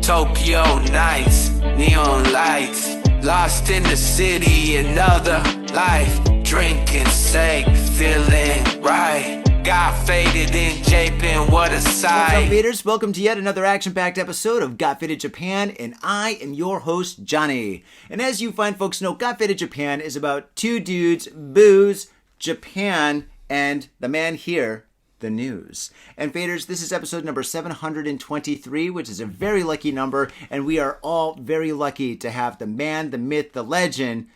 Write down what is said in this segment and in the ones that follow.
Tokyo nights, neon lights, lost in the city, another life. Drinking sake, feeling right. Got faded in Japan, what a sight. What's up, faders? Welcome to yet another action-packed episode of Got Faded Japan, and I am your host, Johnny. And as you fine folks know, Got Faded Japan is about two dudes, booze, Japan, and the man here, the news. And faders, this is episode number 723, which is a very lucky number, and we are all very lucky to have the man, the myth, the legend,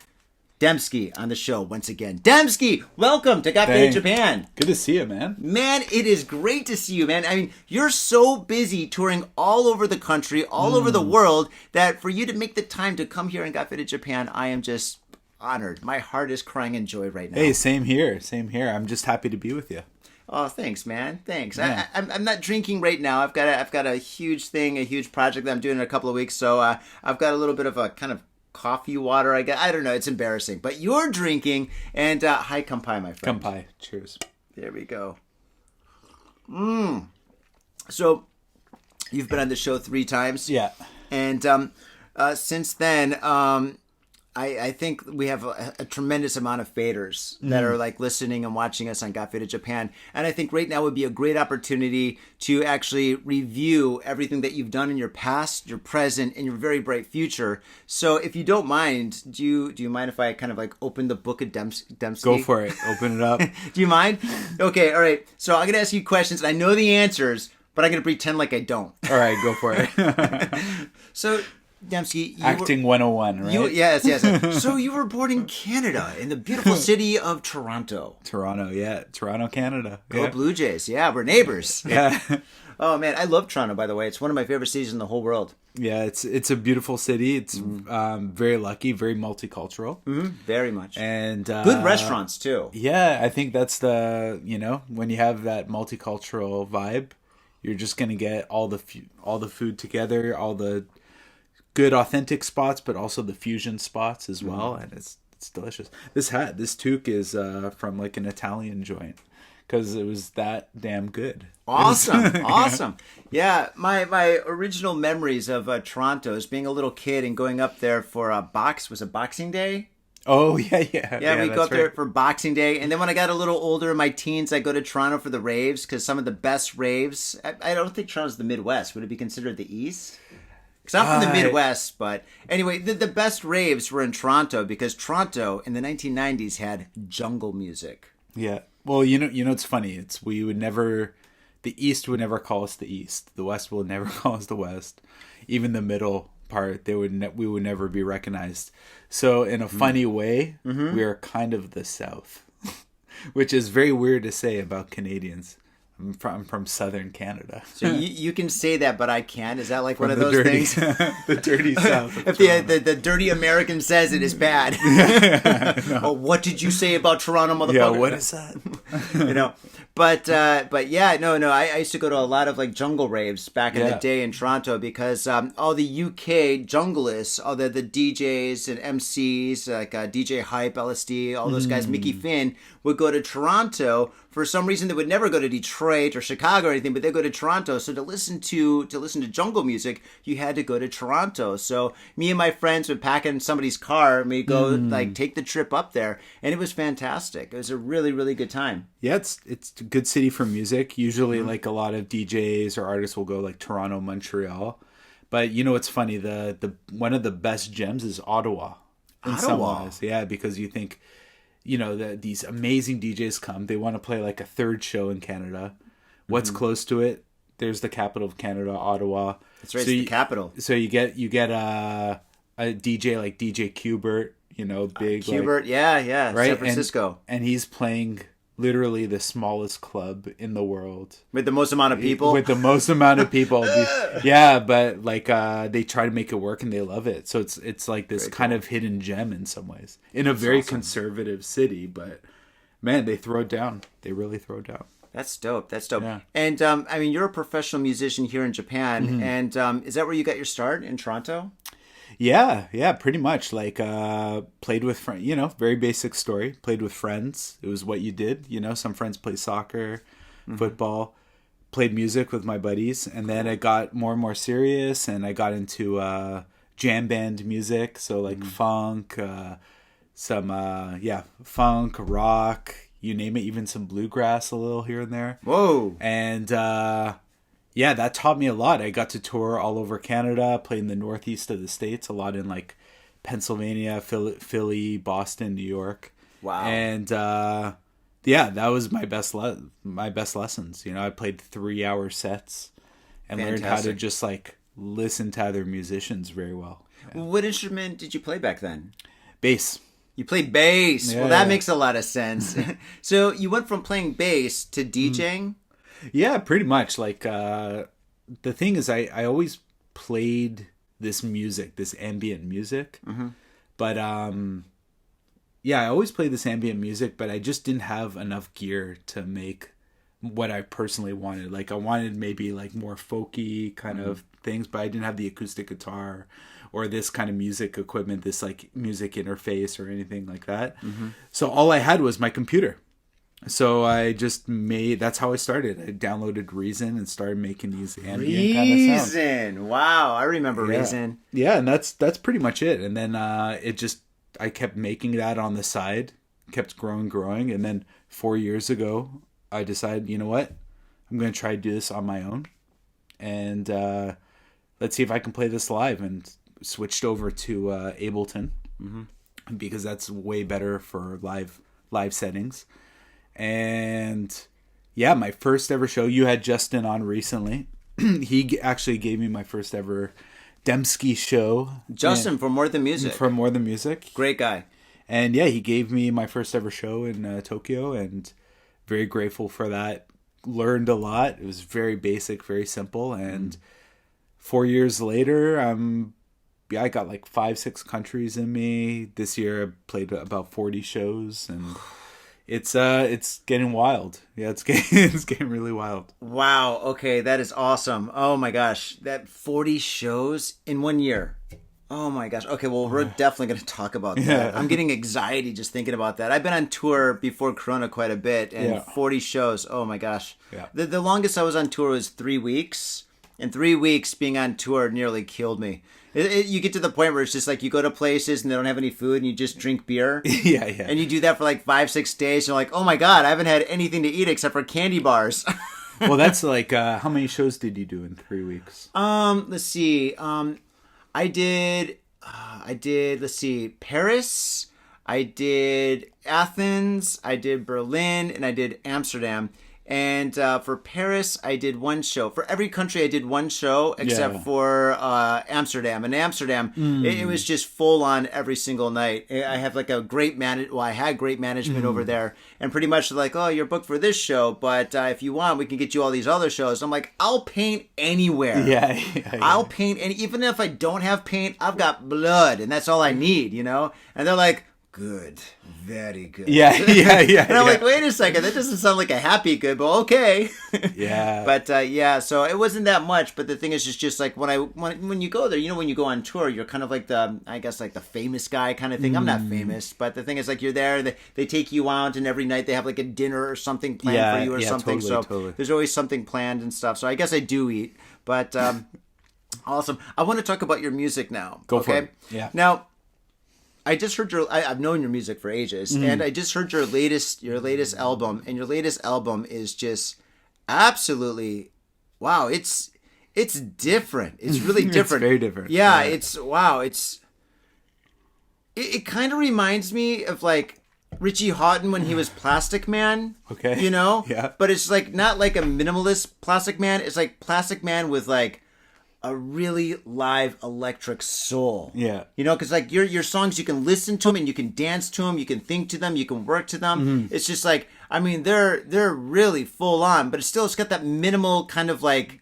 DEMSKY on the show once again. DEMSKY, welcome to Got Faded Japan. Good to see you, man. Man, it is great to see you, man. I mean, you're so busy touring all over the country, all over the world, that for you to make the time to come here and Got Faded Japan, I am just honored. My heart is crying in joy right now. Hey, same here. Same here. I'm just happy to be with you. Oh, thanks, man. Thanks. Yeah. I'm not drinking right now. I've got a huge thing, a huge project that I'm doing in a couple of weeks. So I've got a little bit of a kind of coffee water. I don't know. It's embarrassing. But you're drinking, and hi, kampai, my friend. Kampai. Cheers. There we go. So you've been on the show 3 times. Yeah. And since then, I think we have a tremendous amount of faders that are like listening and watching us on Got Faded Japan. And I think right now would be a great opportunity to actually review everything that you've done in your past, your present, and your very bright future. So if you don't mind, do you mind if I kind of like open the book of DEMSKY? Go for it. Open it up. Do you mind? Okay, all right. So I'm going to ask you questions, and I know the answers, but I'm going to pretend like I don't. All right, go for it. So, DEMSKY, Acting 101, right? Yes. So you were born in Canada, in the beautiful city of Toronto. Toronto, Canada. Go Yeah. Blue Jays. Yeah, we're neighbors. Yeah. Oh, man, I love Toronto, by the way. It's one of my favorite cities in the whole world. Yeah, it's a beautiful city. It's very lucky, very multicultural. Very much. And good restaurants, too. Yeah, I think that's when you have that multicultural vibe, you're just going to get all the food together, all the good authentic spots, but also the fusion spots as well, and it's delicious. This toque is from like an Italian joint because it was that damn good. Awesome. Yeah, my original memories of Toronto is being a little kid and going up there for Boxing Day. Oh yeah. Yeah, we go up there for Boxing Day, and then when I got a little older in my teens, I go to Toronto for the raves because some of the best raves. I don't think Toronto's the Midwest. Would it be considered the East? Because I'm from the Midwest, but anyway, the best raves were in Toronto because Toronto in the 1990s had jungle music. Yeah. Well, you know, it's funny. The East would never call us the East. The West will never call us the West. Even the middle part, we would never be recognized. So in a funny way, we are kind of the South, which is very weird to say about Canadians. I'm from southern Canada. So you can say that, but I can't. Is that like one of those things? The dirty South. If the dirty American says it is bad. No. Oh, what did you say about Toronto, motherfucker? Yeah, what is that? But yeah, no. I used to go to a lot of like jungle raves back in the day in Toronto because all the UK junglists, all the DJs and MCs like DJ Hype, LSD, all those guys, Mickey Finn, would go to Toronto. For some reason, they would never go to Detroit or Chicago or anything, but they go to Toronto. So to listen to jungle music, you had to go to Toronto. So me and my friends would pack in somebody's car and we'd go like take the trip up there, and it was fantastic. It was a really, really good time. Yeah, it's a good city for music. Usually, like a lot of DJs or artists will go like Toronto, Montreal. But you know what's funny? The one of the best gems is Ottawa. In some ways, yeah, because you think, you know, these amazing DJs come. They want to play like a third show in Canada. What's close to it? There's the capital of Canada, Ottawa. That's right, it's the capital. So you get a DJ like DJ Qbert, you know, big Qbert, yeah, right? San Francisco, and he's playing literally the smallest club in the world with the most amount of people. Yeah, but like they try to make it work and they love it. So it's like this very kind of hidden gem in some ways in a very conservative city, but man, they throw it down. They really throw it down. That's dope. Yeah. And I mean, you're a professional musician here in Japan, and is that where you got your start, in Toronto? Yeah, pretty much. Like, played with friends, you know, very basic story. Played with friends. It was what you did, you know. Some friends play soccer, football. played music with my buddies, and then it got more and more serious, and I got into jam band music, so like funk, funk, rock, you name it, even some bluegrass a little here and there. Whoa. And that taught me a lot. I got to tour all over Canada, play in the northeast of the States, a lot in like Pennsylvania, Philly, Boston, New York. Wow. And that was my best lessons. You know, I played 3-hour sets and learned how to just like listen to other musicians very well. Yeah. What instrument did you play back then? Bass. You played bass. Yeah, well, that makes a lot of sense. So you went from playing bass to DJing? Yeah, pretty much. Like, the thing is, I always played this music, this ambient music. Mm-hmm. But, I always played this ambient music, but I just didn't have enough gear to make what I personally wanted. Like, I wanted maybe, like, more folky kind of things, but I didn't have the acoustic guitar or this kind of music equipment, this like music interface or anything like that. Mm-hmm. So all I had was my computer. So I just that's how I started. I downloaded Reason and started making these ambient kind of sounds. Reason. Wow. I remember Reason. Yeah. And that's pretty much it. And then I kept making that on the side, kept growing. And then 4 years ago, I decided, you know what? I'm going to try to do this on my own. And let's see if I can play this live. And switched over to Ableton because that's way better for live settings. And my first ever show, you had Justin on recently. He actually gave me my first ever DEMSKY show. Justin from More Than Music. From More Than Music. Great guy. And he gave me my first ever show in Tokyo, and very grateful for that. Learned a lot. It was very basic, very simple. And 4 years later, I got like 5-6 countries in me. This year I played about 40 shows, and it's getting wild. Yeah, it's getting really wild. Wow. Okay, that is awesome. Oh my gosh, that 40 shows in 1 year. Oh my gosh. Okay, well, we're definitely going to talk about that. Yeah. I'm getting anxiety just thinking about that. I've been on tour before Corona quite a bit, and 40 shows. Oh my gosh. Yeah. The longest I was on tour was 3 weeks. And 3 weeks being on tour nearly killed me. You get to the point where it's just like you go to places and they don't have any food and you just drink beer. Yeah. And you do that for like 5-6 days. You're like, oh my God, I haven't had anything to eat except for candy bars. Well, that's like, how many shows did you do in 3 weeks? Let's see. I did, let's see, Paris. I did Athens. I did Berlin, and I did Amsterdam. And for Paris, I did one show. For every country, I did one show except for Amsterdam. And Amsterdam, it was just full on every single night. I have like a great I had great management over there. And pretty much like, oh, you're booked for this show, but if you want, we can get you all these other shows. I'm like, I'll paint anywhere. Yeah. I'll paint. And even if I don't have paint, I've got blood. And that's all I need, you know? And they're like, good. Very good. Yeah. And I'm like, wait a second, that doesn't sound like a happy good, but okay. Yeah. But so it wasn't that much. But the thing is, it's just like when you go there, you know, when you go on tour, you're kind of like the famous guy kind of thing. I'm not famous, but the thing is, like, you're there, they take you out, and every night they have like a dinner or something planned for you or something. Totally. There's always something planned and stuff. So I guess I do eat, but awesome. I want to talk about your music now. Go for it. Yeah. Now, I just heard I've known your music for ages, and I just heard your latest album, and your latest album is just absolutely, wow, it's different. It's really different. It's very different. Yeah, it kind of reminds me of like Richie Houghton when he was Plastic Man. Okay. You know? Yeah. But it's like not like a minimalist Plastic Man. It's like Plastic Man with like a really live electric soul. Yeah. You know, because like your songs, you can listen to them and you can dance to them, you can think to them, you can work to them. It's just like, I mean, they're really full on, but it's got that minimal kind of like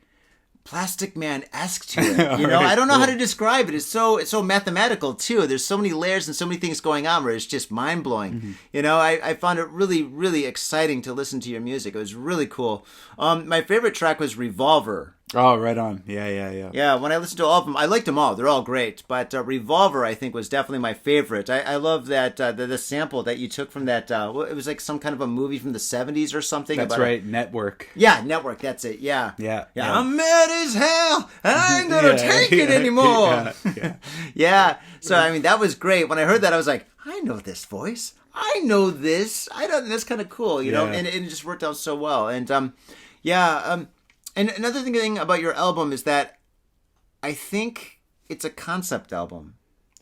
Plastic Man-esque to it. You know, I don't know how to describe it. It's so mathematical too. There's so many layers and so many things going on where it's just mind blowing. You know, I found it really, really exciting to listen to your music. It was really cool. My favorite track was Revolver. Oh, right on. Yeah. Yeah, when I listened to all of them, I liked them all. They're all great. But Revolver, I think, was definitely my favorite. I love that the sample that you took from that. It was like some kind of a movie from the 70s or something. That's right, Network. Yeah, Network. That's it. Yeah. Yeah. I'm mad as hell, and I ain't gonna take it anymore. Yeah. So I mean, that was great. When I heard that, I was like, I know this voice. I know this. I don't. That's kind of cool, you know. And it just worked out so well. And And another thing about your album is that I think it's a concept album.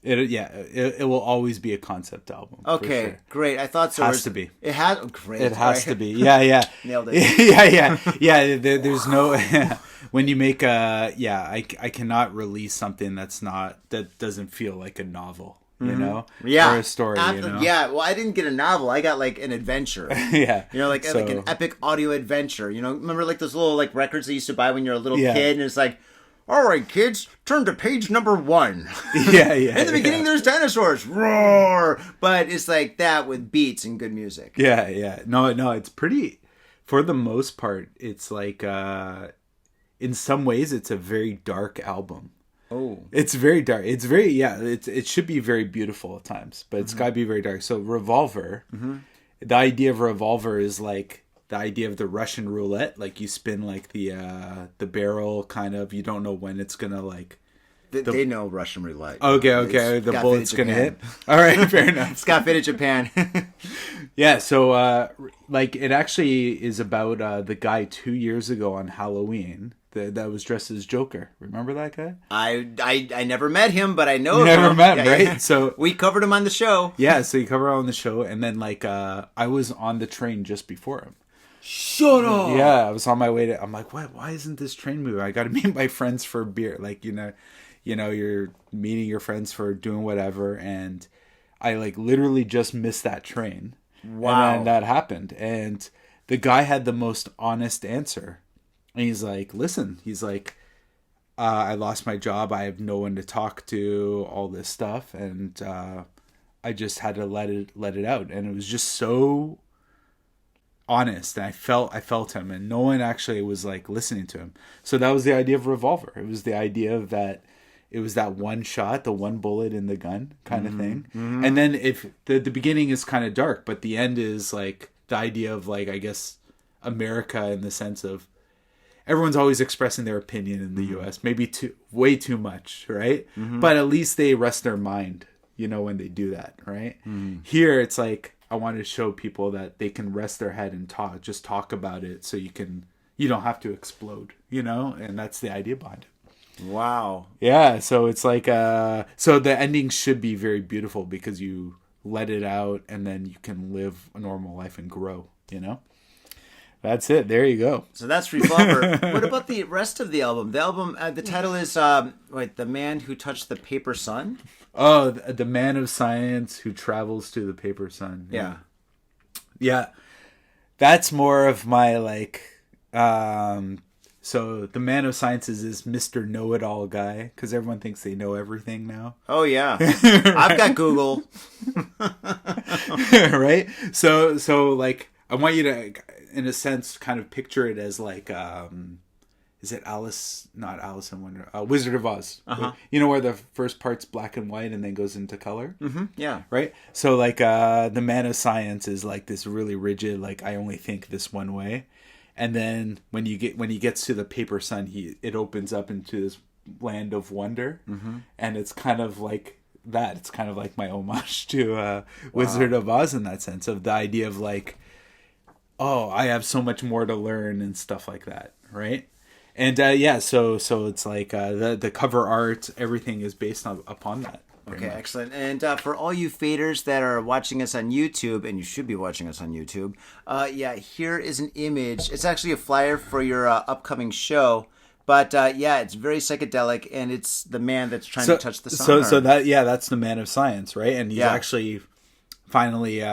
It will always be a concept album. Okay, for sure. Great. I thought so. Has to be. It has. Oh, great. It has to be. Yeah. Nailed it. Yeah. There's no when you make I cannot release something that doesn't feel like a novel. You know, or a story. You know? Yeah. Well, I didn't get a novel. I got like an adventure. Yeah. You know, like an epic audio adventure. You know, remember like those little like records that you used to buy when you're a little kid, and it's like, all right, kids, turn to page number 1. Yeah. In the beginning, there's dinosaurs. Roar! But it's like that with beats and good music. Yeah. No, it's pretty. For the most part, it's like in some ways, it's a very dark album. Oh, it's very dark. It's very it should be very beautiful at times, but it's got to be very dark. So Revolver, the idea of Revolver is like the idea of the Russian roulette. Like you spin like the barrel, kind of. You don't know when it's gonna like. They know Russian roulette. Okay. The bullet's gonna hit. All right, fair enough. It's got fit in Japan. Yeah. So like it actually is about the guy 2 years ago on Halloween. That was dressed as Joker. Remember that guy? I never met him, but I know him. Never met him, right? So we covered him on the show. Yeah, so you cover on the show, and then like I was on the train just before him. Shut up. Yeah, I was on my way to. I'm like, what? Why isn't this train moving? I got to meet my friends for beer. Like you know, you're meeting your friends for doing whatever, and I like literally just missed that train. Wow, and then that happened, and the guy had the most honest answer. And he's like, listen, I lost my job. I have no one to talk to, all this stuff. And I just had to let it out. And it was just so honest. And I felt him. And no one actually was like listening to him. So that was the idea of Revolver. It was the idea of that. It was that one shot, the one bullet in the gun kind of thing. Mm-hmm. And then if the beginning is kind of dark, but the end is like the idea of like, I guess, America in the sense of, everyone's always expressing their opinion in the U.S. Maybe way too much, right? Mm-hmm. But at least they rest their mind, when they do that, right? Mm-hmm. Here, it's like I want to show people that they can rest their head and just talk about it, so you don't have to explode, and that's the idea behind it. Wow. Yeah, so it's like so the ending should be very beautiful because you let it out and then you can live a normal life and grow, That's it. There you go. So that's Revolver. What about the rest of the album? The album, the title is The Man Who Touched the Paper Sun? Oh, The Man of Science Who Travels to the Paper Sun. Yeah. Yeah. That's more of my like so the Man of Science is this Mr. Know-It-All guy because everyone thinks they know everything now. Oh yeah. I've got Google. Right? So like I want you to, in a sense, kind of picture it as like, is it not Alice in Wonder, Wizard of Oz. Uh-huh. Where the first part's black and white and then goes into color? Mm-hmm. Yeah. Right? So like the Man of Science is like this really rigid, like I only think this one way. And then when he gets to the paper sun, it opens up into this land of wonder. Mm-hmm. And it's kind of like that. It's kind of like my homage to Wizard of Oz in that sense of the idea of like, oh, I have so much more to learn and stuff like that, right? And so it's like the cover art, everything is based upon that. Okay, excellent. And for all you faders that are watching us on YouTube, and you should be watching us on YouTube, here is an image. It's actually a flyer for your upcoming show. But it's very psychedelic, and it's the man that's trying to touch the sun. So that's the Man of Science, right? And he's actually finally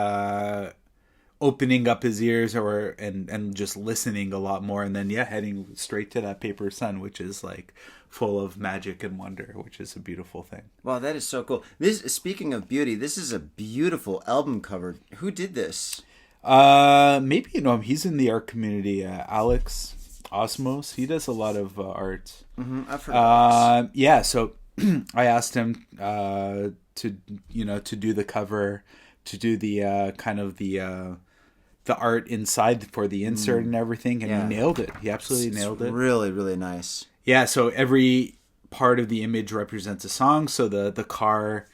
opening up his ears and just listening a lot more, and then heading straight to that paper sun, which is like full of magic and wonder, which is a beautiful thing. Wow, that is so cool. Speaking of beauty, this is a beautiful album cover. Who did this? Maybe you know him. He's in the art community. Alex Osmos. He does a lot of art. I've heard of this. Yeah, so I asked him to do the cover, to do the kind of the art inside for the insert and everything, and he nailed it. He absolutely nailed it. Really, really nice. Yeah, so every part of the image represents a song. So the car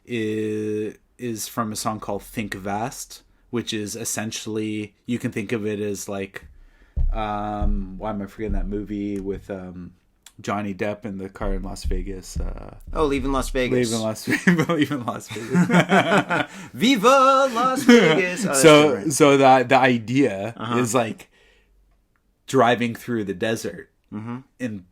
is from a song called Think Vast, which is essentially, you can think of it as like, why am I forgetting that movie with Johnny Depp in the car in Las Vegas? Leaving Las Vegas. Leaving Las Vegas. Viva Las Vegas. So the idea is like driving through the desert in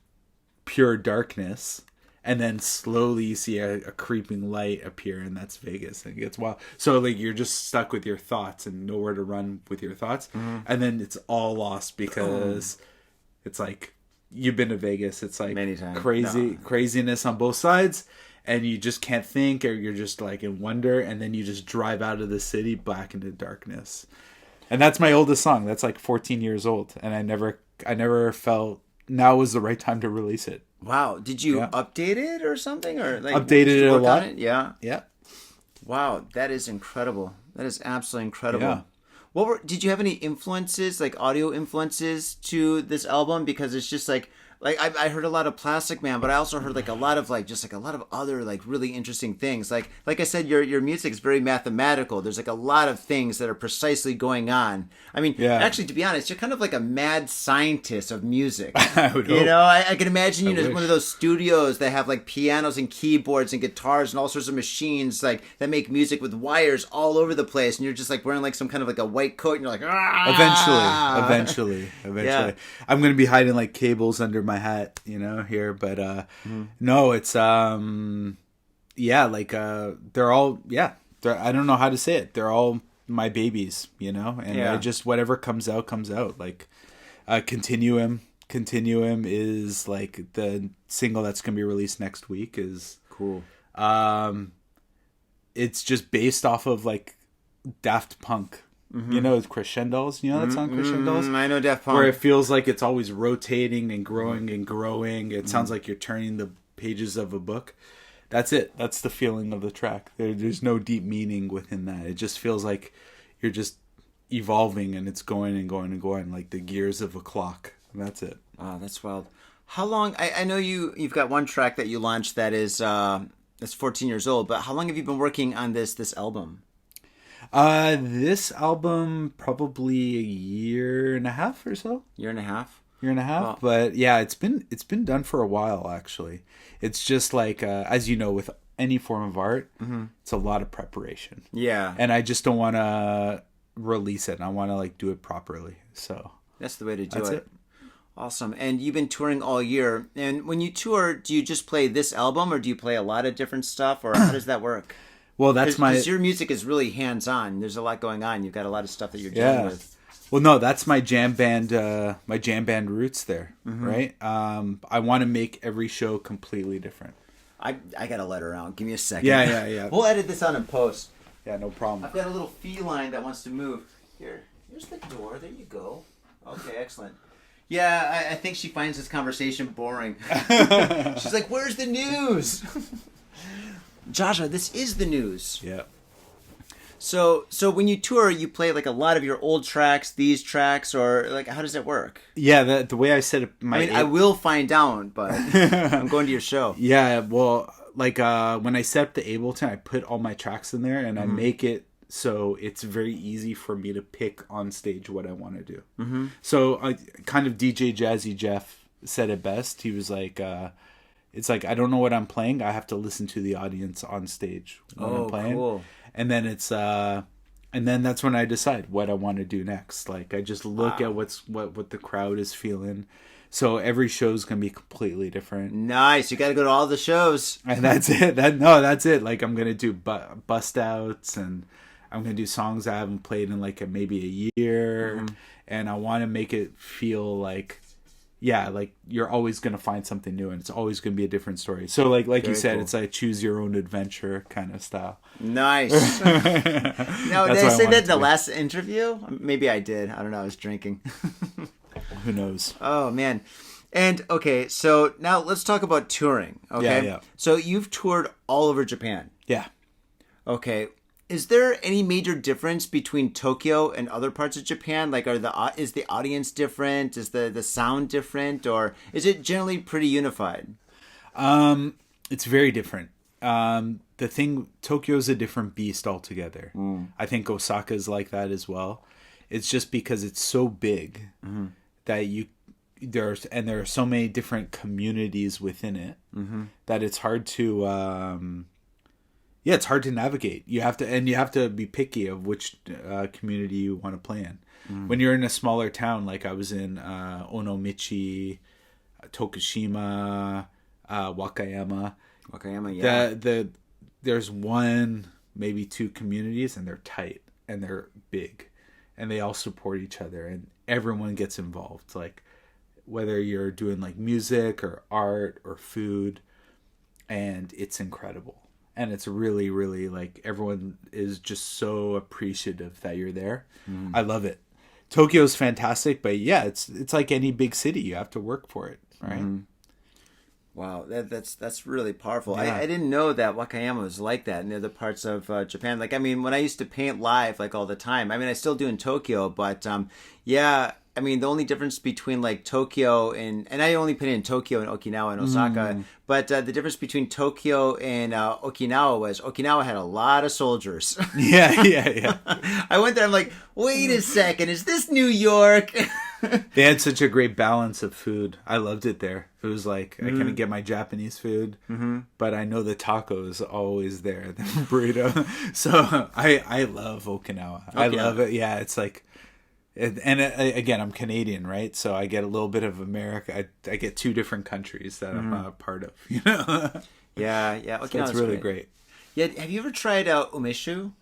pure darkness, and then slowly you see a creeping light appear, and that's Vegas, and it gets wild. So like you're just stuck with your thoughts and nowhere to run with your thoughts, and then it's all lost because it's like you've been to Vegas. It's like many times. Craziness on both sides, and you just can't think, or you're just like in wonder, and then you just drive out of the city back into darkness. And that's my oldest song. That's like 14 years old, and I never felt now was the right time to release it. Wow. Did you update it or something? Or like updated it a lot? Yeah. Yeah. Wow, that is incredible. That is absolutely incredible. Yeah. Did you have any influences, like audio influences to this album? Because it's just like I heard a lot of Plastic Man, but I also heard like a lot of other like really interesting things. Like I said, your music is very mathematical. There's like a lot of things that are precisely going on. I mean, actually, to be honest, you're kind of like a mad scientist of music. I would hope. You know, I can imagine you in one of those studios that have like pianos and keyboards and guitars and all sorts of machines like that make music with wires all over the place, and you're just like wearing like some kind of like a white coat, and you're like, Eventually. Yeah. I'm gonna be hiding like cables under my hat, here, but no, it's they're all I don't know how to say it. They're all my babies, and I just, whatever comes out. Like Continuum is like the single that's gonna be released next week. Is cool. It's just based off of like Daft Punk. Crescendos. That song, Crescendos? I know Daft Punk. Where it feels like it's always rotating and growing and growing. It sounds like you're turning the pages of a book. That's it. That's the feeling of the track. There's no deep meaning within that. It just feels like you're just evolving, and it's going and going and going, like the gears of a clock. And that's it. Oh, that's wild. How long? I know you've got one track that you launched that is that's 14 years old, but how long have you been working on this album? This album, probably a year and a half or so. Year and a half. Wow. But yeah, it's been done for a while, actually. It's just like, as you know, with any form of art, it's a lot of preparation. Yeah. And I just don't want to release it. I want to like do it properly. So that's the way to do it. Awesome. And you've been touring all year. And when you tour, do you just play this album, or do you play a lot of different stuff, or how does that work? Well, because your music is really hands-on. There's a lot going on. You've got a lot of stuff that you're dealing with. Well, no, that's my jam band roots there, right? I want to make every show completely different. I got to let her out. Give me a second. Yeah. We'll edit this on in post. Yeah, no problem. I've got a little feline that wants to move. Here's the door. There you go. Okay, excellent. Yeah, I think she finds this conversation boring. She's like, "Where's the news?" Jaja, this is the news. Yeah. So when you tour, you play like a lot of your old tracks, these tracks, or like how does it work? Yeah, the way I said it, I will find out, but I'm going to your show. Yeah, well, like when I set up the Ableton, I put all my tracks in there, and I make it so it's very easy for me to pick on stage what I want to do. So kind of DJ Jazzy Jeff said it best. He was like, it's like, I don't know what I'm playing. I have to listen to the audience on stage when I'm playing. Cool. And then it's and then that's when I decide what I want to do next. Like I just look at what the crowd is feeling. So every show's gonna be completely different. Nice. You got to go to all the shows. And that's it. That's it. Like I'm gonna do bust outs, and I'm gonna do songs I haven't played in like maybe a year, and I want to make it feel like. Yeah, like you're always going to find something new, and it's always going to be a different story. So like you said, cool. It's like choose your own adventure kind of style. Nice. Now, did I say that in the last interview? Maybe I did. I don't know. I was drinking. who knows? Oh man. And okay, so now let's talk about touring. Okay. Yeah. So you've toured all over Japan. Yeah. Okay. Is there any major difference between Tokyo and other parts of Japan? Like, is the audience different? Is the sound different, or is it generally pretty unified? It's very different. Tokyo's a different beast altogether. I think Osaka is like that as well. It's just because it's so big that there are so many different communities within it that it's hard to. It's hard to navigate. You have to be picky of which community you want to play in. When you're in a smaller town, like I was in Onomichi, Tokushima, Wakayama. Yeah. There's one, maybe two communities, and they're tight and they're big, and they all support each other, and everyone gets involved. Like whether you're doing like music or art or food, and it's incredible. And it's really, really like everyone is just so appreciative that you're there. I love it. Tokyo's fantastic, but yeah, it's like any big city. You have to work for it, right? Wow, that's really powerful. Yeah. I didn't know that Wakayama was like that in other parts of Japan. Like, I mean, when I used to paint live, like all the time. I mean, I still do in Tokyo, but yeah. I mean, the only difference between like Tokyo and I only painted in Tokyo and Okinawa and Osaka, but the difference between Tokyo and Okinawa was Okinawa had a lot of soldiers. Yeah. I went there. I'm like, wait a second, is this New York? They had such a great balance of food. I loved it there. It was like I couldn't get my Japanese food, but I know the taco is always there, the burrito. So I love Okinawa. I love it. Yeah, it's like. And again, I'm Canadian, right? So I get a little bit of America. I get two different countries that I'm a part of, you know? Yeah. So it's really great. Yeah, have you ever tried umeshu?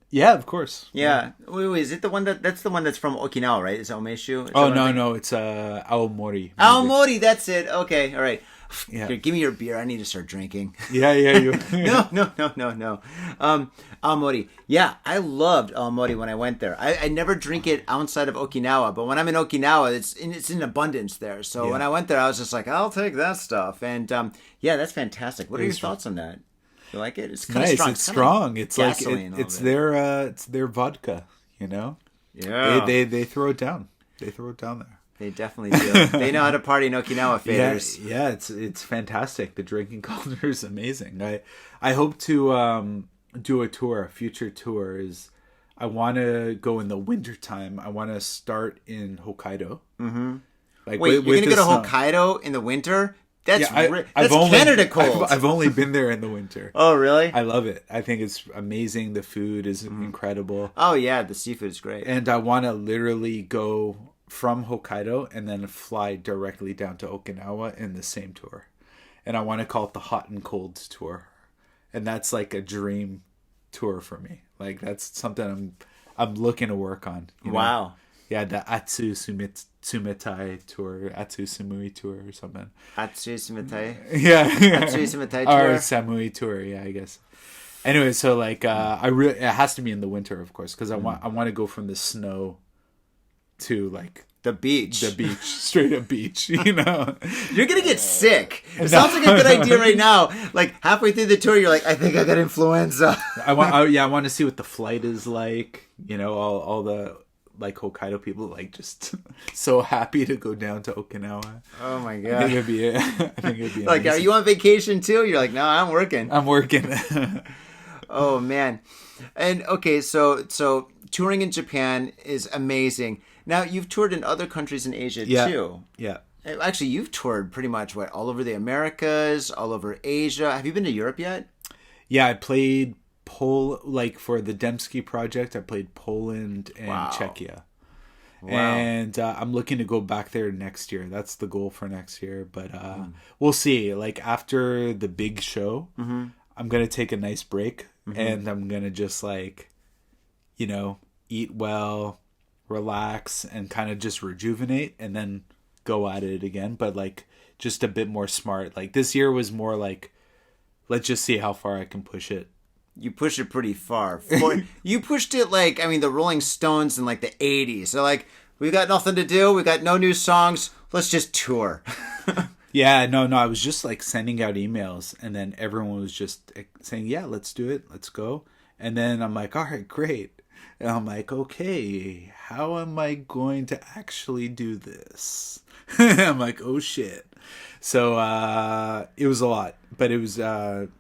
Yeah, of course. Yeah. Wait, is it the one that's the one that's from Okinawa, right? Is it umeshu? No, it's aomori. Aomori, that's it. Okay, all right. Yeah. Here, give me your beer. I need to start drinking. Yeah. You. No. Aomori. Yeah, I loved aomori when I went there. I never drink it outside of Okinawa, but when I'm in Okinawa, it's in abundance there. So when I went there, I was just like, I'll take that stuff. And yeah, that's fantastic. What are your thoughts on that? You like it? It's kind nice. of strong. It's strong. It's like it's their vodka. You know. Yeah. They throw it down. They throw it down there. They definitely do. They know how to party in Okinawa, faders. Yeah, it's fantastic. The drinking culture is amazing. I hope to do a future tour. I want to go in the wintertime. I want to start in Hokkaido. Like, wait, you're going to go to Hokkaido in the winter? That's Canada cold. I've only been there in the winter. Oh, really? I love it. I think it's amazing. The food is incredible. Oh, yeah. The seafood is great. And I want to literally go from Hokkaido and then fly directly down to Okinawa in the same tour. And I want to call it the Hot and Colds tour. And that's like a dream tour for me. Like that's something I'm looking to work on. You know? Wow. Yeah, the Atsu Sumitai tour, Atsu Samui tour or something. Atsu Sumitai? Yeah. Atsu Sumitai tour? Or Samui tour, yeah, I guess. Anyway, so like it has to be in the winter, of course, because I want to go from the snow to like the beach, straight up beach. You know, you're gonna get sick. It sounds like a good idea right now. Like halfway through the tour, you're like, I think I got influenza. I want to see what the flight is like. You know, all the like Hokkaido people like just so happy to go down to Okinawa. Oh my god! I think it'd be like, are you on vacation too? You're like, no, I'm working. Oh man, and okay, so touring in Japan is amazing. Now, you've toured in other countries in Asia, too. Yeah. Actually, you've toured pretty much, all over the Americas, all over Asia. Have you been to Europe yet? Yeah, I played for the DEMSKY project, I played Poland and Czechia. Wow. And I'm looking to go back there next year. That's the goal for next year. But we'll see. Like, after the big show, I'm going to take a nice break. And I'm going to just, like, you know, eat well, relax, and kind of just rejuvenate, and then go at it again, but like just a bit more smart. Like this year was more like, let's just see how far I can push it. You pushed it pretty far. You pushed it like, I mean, the Rolling Stones in like the 80s. So like, We got nothing to do. We got no new songs. Let's just tour. Yeah, no, I was just like sending out emails, and then everyone was just saying, yeah, let's do it. Let's go. And then I'm like, all right, great. And I'm like, okay, how am I going to actually do this? I'm like, oh shit. So it was a lot, but it was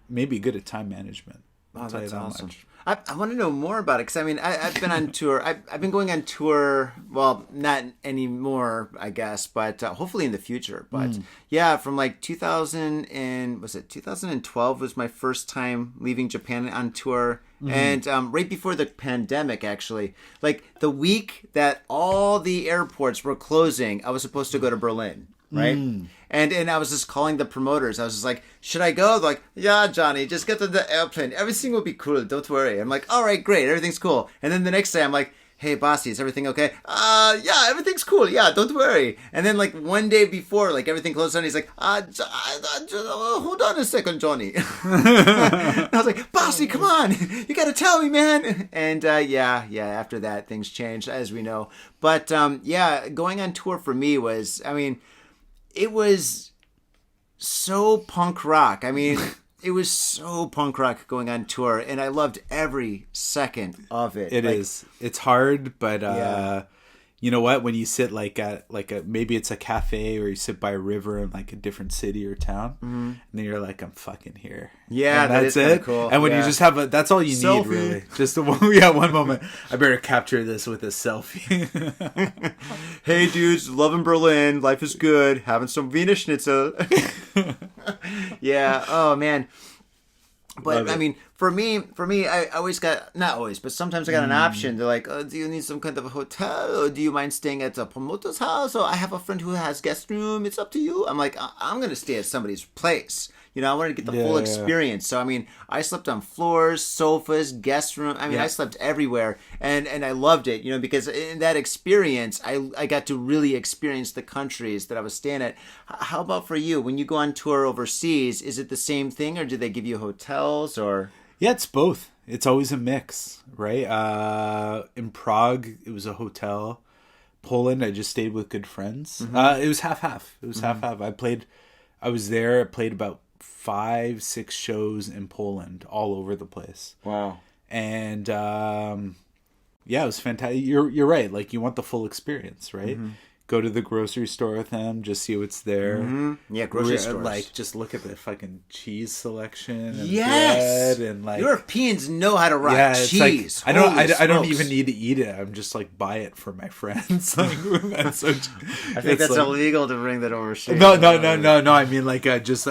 maybe good at time management. Oh, that's awesome. I want to know more about it because I mean I've been on tour. I've been going on tour. Well, not anymore, I guess, but hopefully in the future. But yeah, from like 2012 was my first time leaving Japan on tour, and right before the pandemic, actually, like the week that all the airports were closing, I was supposed to go to Berlin. Right? And I was just calling the promoters. I was just like, should I go? They're like, yeah, Johnny, just get to the airplane. Everything will be cool. Don't worry. I'm like, all right, great. Everything's cool. And then the next day I'm like, hey, bossy, is everything okay? Yeah, everything's cool. Yeah, don't worry. And then like one day before, like everything closed down, he's like, hold on a second, Johnny. I was like, bossy, come on. You got to tell me, man. And yeah, after that, things changed, as we know. But yeah, going on tour for me was, I mean, it was so punk rock. I mean, it was so punk rock going on tour, and I loved every second of it. It's hard, but you know what? When you sit like at maybe it's a cafe, or you sit by a river in like a different city or town, and then you're like, I'm fucking here. Yeah, and that's it. Cool. And when you just have that's all you selfie. need, really. Just one moment. I better capture this with a selfie. Hey, dudes, loving Berlin. Life is good. Having some Wiener Schnitzel. Yeah. Oh man. But I mean, for me, I always got, not always, but sometimes I got an option. They're like, oh, do you need some kind of a hotel, or do you mind staying at a promoter's house? Or I have a friend who has guest room. It's up to you. I'm like, I'm going to stay at somebody's place. You know, I wanted to get the full experience. So, I mean, I slept on floors, sofas, guest room. I mean, I slept everywhere, and I loved it, you know, because in that experience, I got to really experience the countries that I was staying at. How about for you? When you go on tour overseas, is it the same thing, or do they give you hotels, or? Yeah, it's both. It's always a mix, right? In Prague, it was a hotel. Poland, I just stayed with good friends. It was half-half. It was half-half. I was there. I played about 5-6 shows in Poland, all over the place. Wow. And yeah, it was fantastic. You're right. Like, you want the full experience, right? Go to the grocery store with them, just see what's there. Yeah, grocery stores. Like, just look at the fucking cheese selection and yes! bread and like Europeans know how to rock cheese. Like, I don't even need to eat it. I'm just like, buy it for my friends. Like, that's so, I think that's like, illegal to bring that overseas. No. I mean, like, I'm just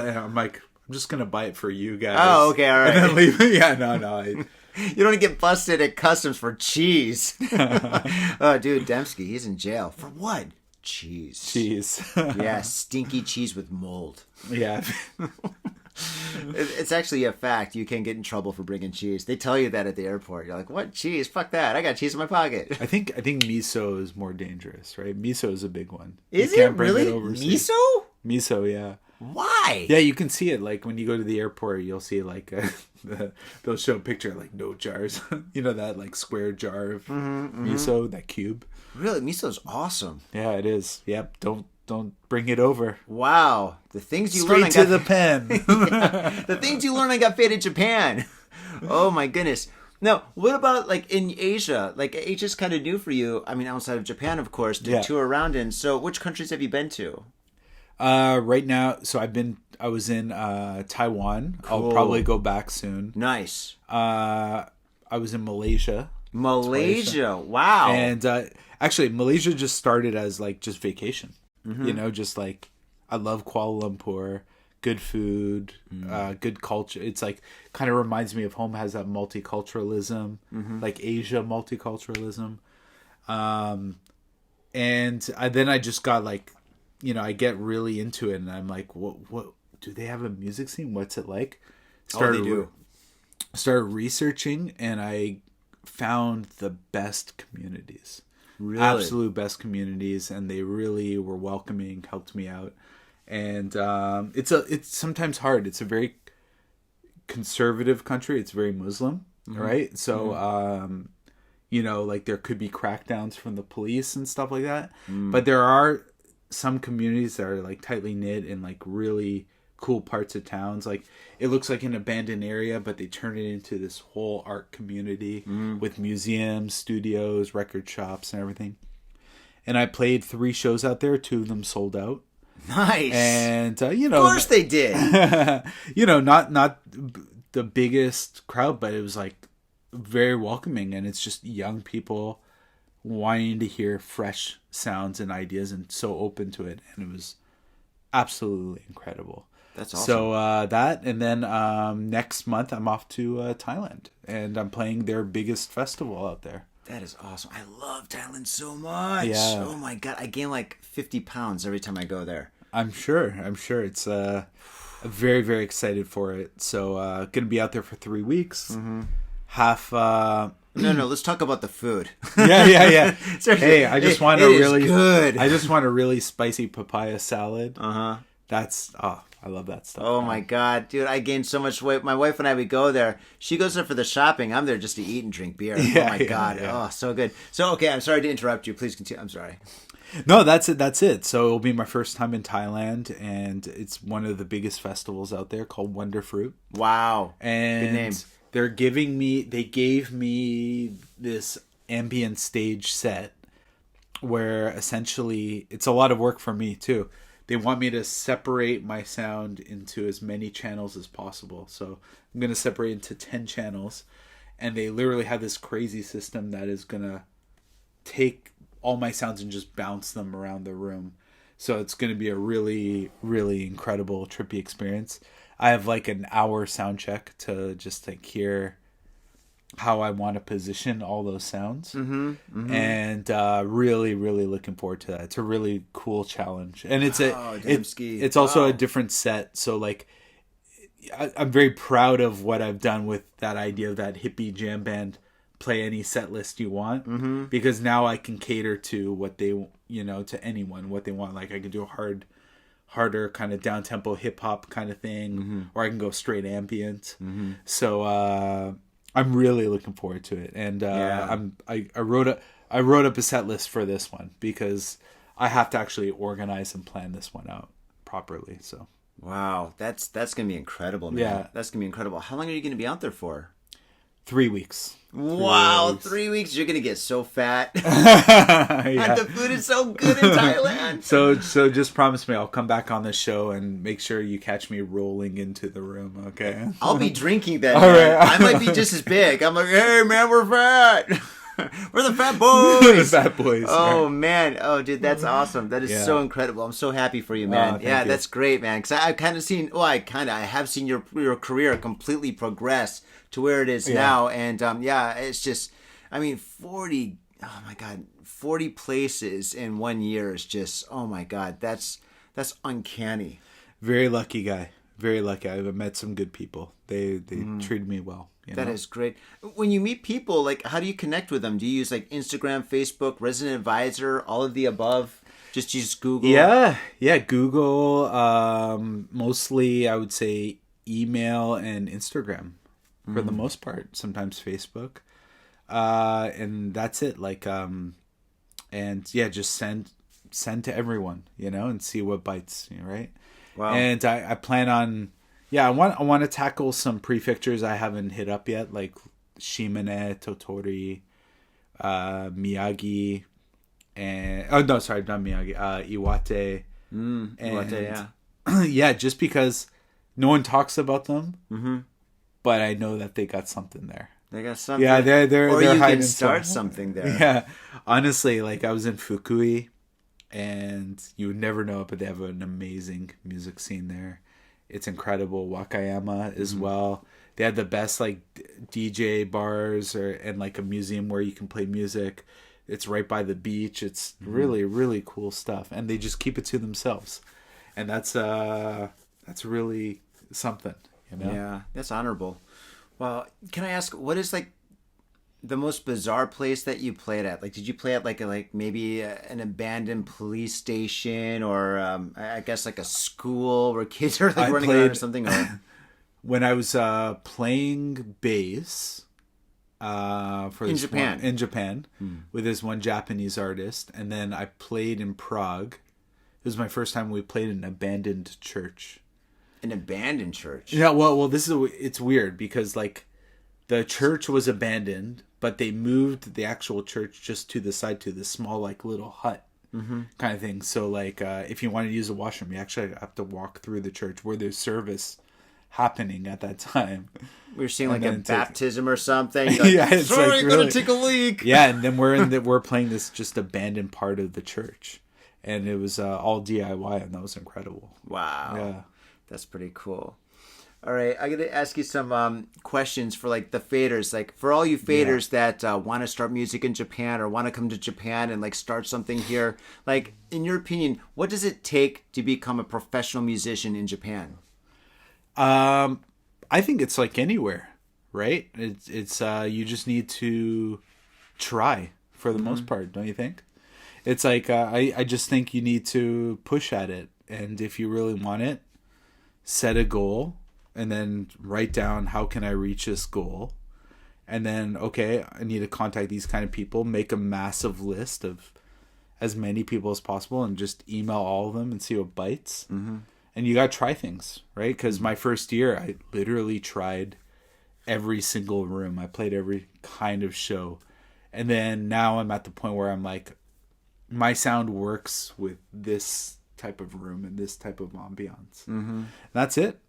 gonna buy it for you guys. Oh, okay, all right. And then leave it. Yeah, no. You don't get busted at customs for cheese. Oh, dude, DEMSKY, he's in jail for what? Cheese. Yeah, stinky cheese with mold. Yeah. It's actually a fact. You can get in trouble for bringing cheese. They tell you that at the airport. You're like, what cheese? Fuck that. I got cheese in my pocket. I think miso is more dangerous, right? Miso is a big one. Is it really? Miso? Miso, yeah. Why? Yeah, you can see it. Like, when you go to the airport, you'll see like they'll show a picture of, like, no jars. You know, that like square jar of miso, that cube. Really, miso's awesome. Yeah, it is. Yep. Don't bring it over. Wow, the things you learn. Straight to the pen. Yeah, the things you learn on Got Faded Japan. Oh my goodness. Now, what about like in Asia? Like, Asia's kind of new for you. I mean, outside of Japan, of course, to tour around in. So, which countries have you been to? Right now, so I was in Taiwan. Cool. I'll probably go back soon. Nice. I was in Malaysia. Wow. And actually, Malaysia just started as like just vacation. You know, just like, I love Kuala Lumpur. Good food, good culture. It's like, kind of reminds me of home. Has that multiculturalism, like Asia multiculturalism. And then I just got like, you know, I get really into it, and I'm like, what do they have a music scene? What's it like? They do. Started researching, and I found the best communities. Really? Absolute best communities, and they really were welcoming, helped me out. And it's sometimes hard. It's a very conservative country. It's very Muslim, right? So like there could be crackdowns from the police and stuff like that. But there are some communities that are like tightly knit in like really cool parts of towns. Like it looks like an abandoned area, but they turn it into this whole art community with museums, studios, record shops, and everything. And I played 3 shows out there. 2 of them sold out. Nice. And of course they did. Not the biggest crowd, but it was like very welcoming, and it's just young people wanting to hear fresh sounds and ideas, and so open to it, and it was absolutely incredible. That's awesome. So that, and then next month I'm off to Thailand, and I'm playing their biggest festival out there. That is awesome. I love Thailand so much. Yeah. Oh my God. I gain like 50 pounds every time I go there. I'm sure. It's very, very excited for it. So gonna be out there for 3 weeks. Half No, let's talk about the food. Yeah. Hey, I just want a really good. I just want a really spicy papaya salad. Uh-huh. That's I love that stuff. Oh my God, dude, I gained so much weight. My wife and I would go there. She goes there for the shopping. I'm there just to eat and drink beer. Oh my God. Yeah. Oh, so good. So okay, I'm sorry to interrupt you. Please continue. I'm sorry. No, that's it. So it'll be my first time in Thailand, and it's one of the biggest festivals out there called Wonder Fruit. Wow. And good name. they gave me this ambient stage set where essentially it's a lot of work for me too. They want me to separate my sound into as many channels as possible. So I'm going to separate into 10 channels, and they literally have this crazy system that is going to take all my sounds and just bounce them around the room. So it's going to be a really, really incredible, trippy experience. I have like an hour sound check to just like hear how I want to position all those sounds. And really, really looking forward to that. It's a really cool challenge. And it's it's also a different set. So like I'm very proud of what I've done with that idea of that hippie jam band, play any set list you want, because now I can cater to what they, to anyone, what they want. Like I could do a harder kind of down tempo hip hop kind of thing, or I can go straight ambient. So I'm really looking forward to it, and I wrote up a set list for this one because I have to actually organize and plan this one out properly. So wow, that's gonna be incredible, man. Yeah, that's gonna be incredible. How long are you gonna be out there for? 3 weeks. Wow, 3 weeks. You're gonna get so fat. And the food is so good in Thailand. So just promise me I'll come back on the show and make sure you catch me rolling into the room, okay? I'll be drinking then. Right. I might be just as big. I'm like, hey man, we're fat. We're the fat boys. The fat boys. Oh man. Oh dude, that's awesome. That is so incredible. I'm so happy for you, man. Thank you. That's great, man. Because I've kind of seen. Well, I have seen your career completely progress to where it is now, and it's just. I mean, 40. Oh my God, 40 places in 1 year is just. Oh my God, that's uncanny. Very lucky guy. Very lucky. I've met some good people. They treated me well. That is great. When you meet people, like, how do you connect with them? Do you use like Instagram, Facebook, Resident Advisor, all of the above? Just use Google? Yeah, Google. Mostly, I would say email and Instagram for the most part. Sometimes Facebook, and that's it. Like, just send to everyone, and see what bites. Right? Wow. And I plan on. Yeah, I want to tackle some prefectures I haven't hit up yet, like Shimane, Tottori, Miyagi, and not Miyagi, Iwate. Iwate, yeah, just because no one talks about them, but I know that they got something there. They got something. Yeah, they're or you hiding can start something there. Yeah, honestly, like I was in Fukui, and you would never know it, but they have an amazing music scene there. It's incredible. Wakayama as well. They had the best like DJ bars and like a museum where you can play music. It's right by the beach. It's really, really cool stuff. And they just keep it to themselves. And that's really something, Yeah, that's honorable. Well, can I ask, what is like the most bizarre place that you played at? Like, did you play at like maybe an abandoned police station, or I guess like a school where kids are like running around or something? Or... When I was playing bass, for in Japan. In Japan, with this one Japanese artist, and then I played in Prague. It was my first time we played in an abandoned church. An abandoned church. Yeah, well, it's weird because like the church was abandoned, but they moved the actual church just to the side to this small like little hut kind of thing. So like if you wanted to use the washroom, you actually have to walk through the church where there's service happening at that time. We were seeing like a baptism or something. Like, yeah, it's sorry, like I'm really... gonna take a leak. Yeah, and then we're playing this just abandoned part of the church, and it was all DIY, and that was incredible. Wow. Yeah. That's pretty cool. All right, I'm going to ask you some questions for like the faders. Like for all you faders that want to start music in Japan or want to come to Japan and like start something here, like in your opinion, what does it take to become a professional musician in Japan? I think it's like anywhere, right? It's you just need to try for the most part, don't you think? It's like I just think you need to push at it, and if you really want it, set a goal and then write down how can I reach this goal, and then okay, I need to contact these kind of people, make a massive list of as many people as possible and just email all of them and see what bites. And you got to try things, right? Because my first year I literally tried every single room. I played every kind of show, and then now I'm at the point where I'm like, my sound works with this type of room and this type of ambiance. That's it,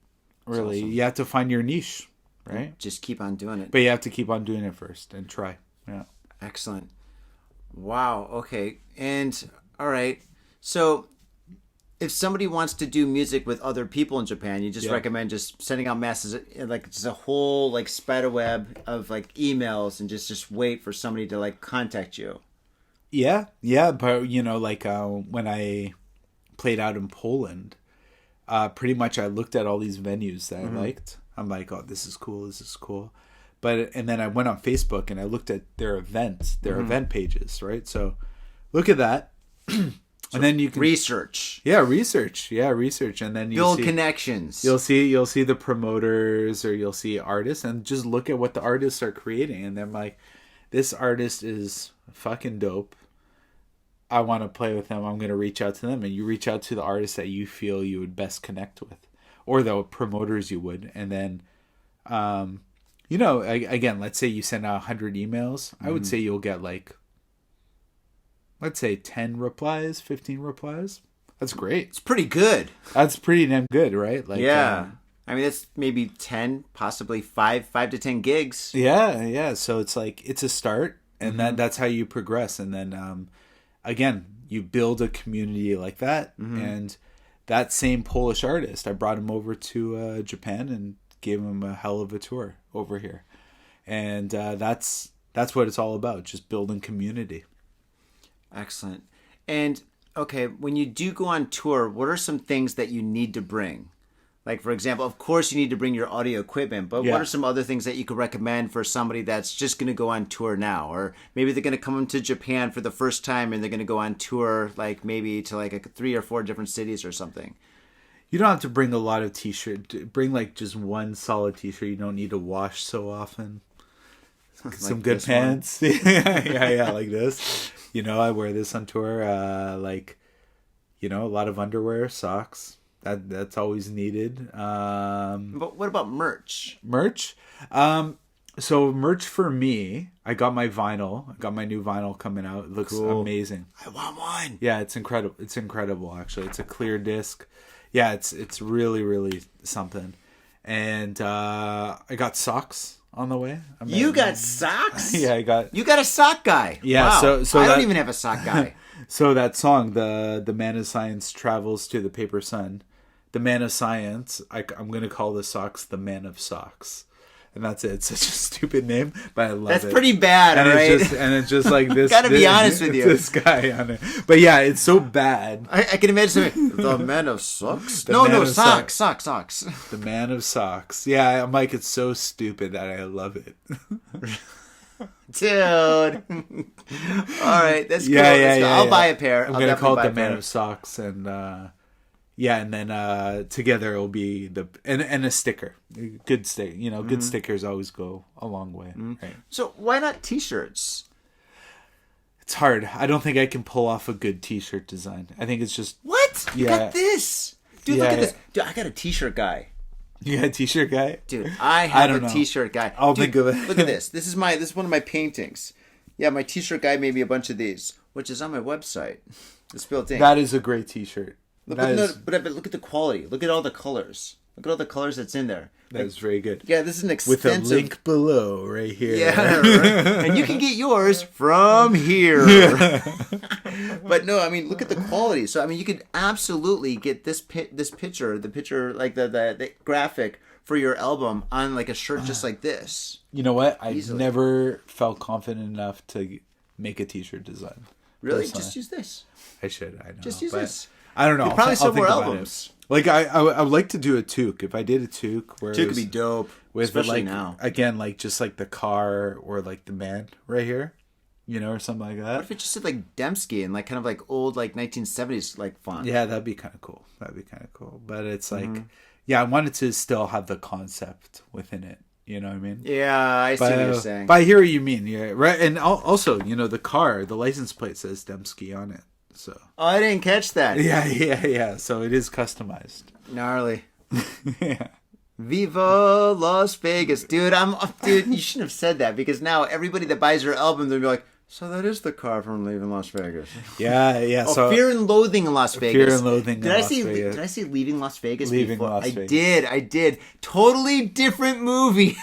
really. Awesome. You have to find your niche, right? Just keep on doing it. But you have to keep on doing it first and try. Yeah. Excellent. Wow. Okay. And all right. So if somebody wants to do music with other people in Japan, you just recommend just sending out masses, like just a whole like spider web of like emails, and just wait for somebody to like contact you. Yeah. But you know, like when I played out in Poland, pretty much I looked at all these venues that I liked. I'm like, oh, this is cool. And then I went on Facebook and I looked at their events, their event pages, right? So look at that. And then you can research. Research. And then you build connections. You'll see the promoters, or you'll see artists, and just look at what the artists are creating. And then like, this artist is fucking dope. I want to play with them. I'm going to reach out to them. And you reach out to the artists that you feel you would best connect with, or the promoters you would. And then, you know, again, let's say you send out 100 emails. I would say you'll get like, let's say 10 replies, 15 replies. That's great. It's pretty good. That's pretty damn good, right? Like, yeah. I mean, that's maybe 10, possibly 5 to 10 gigs. Yeah. So it's like, it's a start, and then that's how you progress. And then, again, you build a community like that. And that same Polish artist, I brought him over to Japan and gave him a hell of a tour over here. And that's what it's all about, just building community. Excellent. And okay, when you do go on tour, what are some things that you need to bring? Like, for example, of course you need to bring your audio equipment, but what are some other things that you could recommend for somebody that's just going to go on tour now? Or maybe they're going to come to Japan for the first time and they're going to go on tour, like maybe to like 3 or 4 different cities or something. You don't have to bring a lot of t-shirts. Bring like just one solid t-shirt. You don't need to wash so often. Like some good pants. yeah, like this. You know, I wear this on tour. Like, you know, a lot of underwear, socks. That's always needed. But what about merch? Merch? So merch for me, I got my vinyl. I got my new vinyl coming out. It looks amazing. I want one. Yeah, it's incredible. It's incredible, actually. It's a clear disc. Yeah, it's really, really something. And I got socks on the way. You got socks? Yeah, I got... You got a sock guy. Yeah, wow. so I don't even have a sock guy. So that song, the man of science travels to the paper sun. The man of science, I'm going to call the socks the man of socks. And that's it. It's such a stupid name, but I love it. That's pretty bad, and right? It's just like this. Gotta be honest with you. This guy on it. But yeah, it's so bad. I can imagine something. The man of socks? No, socks. The man of socks. Yeah, I'm like, it's so stupid that I love it. Dude. All right, that's cool. Yeah. I'll buy a pair. I'm going to call it the man of socks. And Yeah, and then together it'll be and a sticker. Good stick, good stickers always go a long way. Right? So why not t-shirts? It's hard. I don't think I can pull off a good t-shirt design. I think it's just What? You got this. Dude, look at this. Dude, I got a t-shirt guy. You got a t-shirt guy? Dude, I have a t-shirt guy. I'll think of it. Look at this. This is one of my paintings. Yeah, my t-shirt guy made me a bunch of these, which is on my website. It's built in. That is a great t-shirt. But look at the quality. Look at all the colors. Look at all the colors that's in there. That is very good. Yeah, this is an extensive... With a link below right here. Yeah, right? And you can get yours from here. But no, I mean, look at the quality. So, I mean, you could absolutely get this picture, like the graphic for your album on like a shirt just like this. You know what? I've never felt confident enough to make a t-shirt design. Really? Personally. Just use this. I should. I know. Just use this. I don't know. You probably sell more albums. Like I would like to do a toque. If I did a toque, where toque would be dope, especially now. Again, like just like the car or like the man right here, or something like that. What if it just said like DEMSKY and like kind of like old like 1970s like font? Yeah, that'd be kind of cool. But it's like, I wanted to still have the concept within it. You know what I mean? Yeah, I see what you're saying. But I hear what you mean. Yeah, right. And also, the car, the license plate says DEMSKY on it. So. Oh, I didn't catch that. Yeah. So it is customized. Gnarly. Yeah. Viva Las Vegas, dude. Dude, you shouldn't have said that because now everybody that buys your album, they'll be like, so that is the car from Leaving Las Vegas. Yeah. Oh, so Fear and Loathing in Las Vegas. Fear and Loathing in Las Vegas. Did I say Leaving Las Vegas Leaving before? Las Vegas. I did. Totally different movie.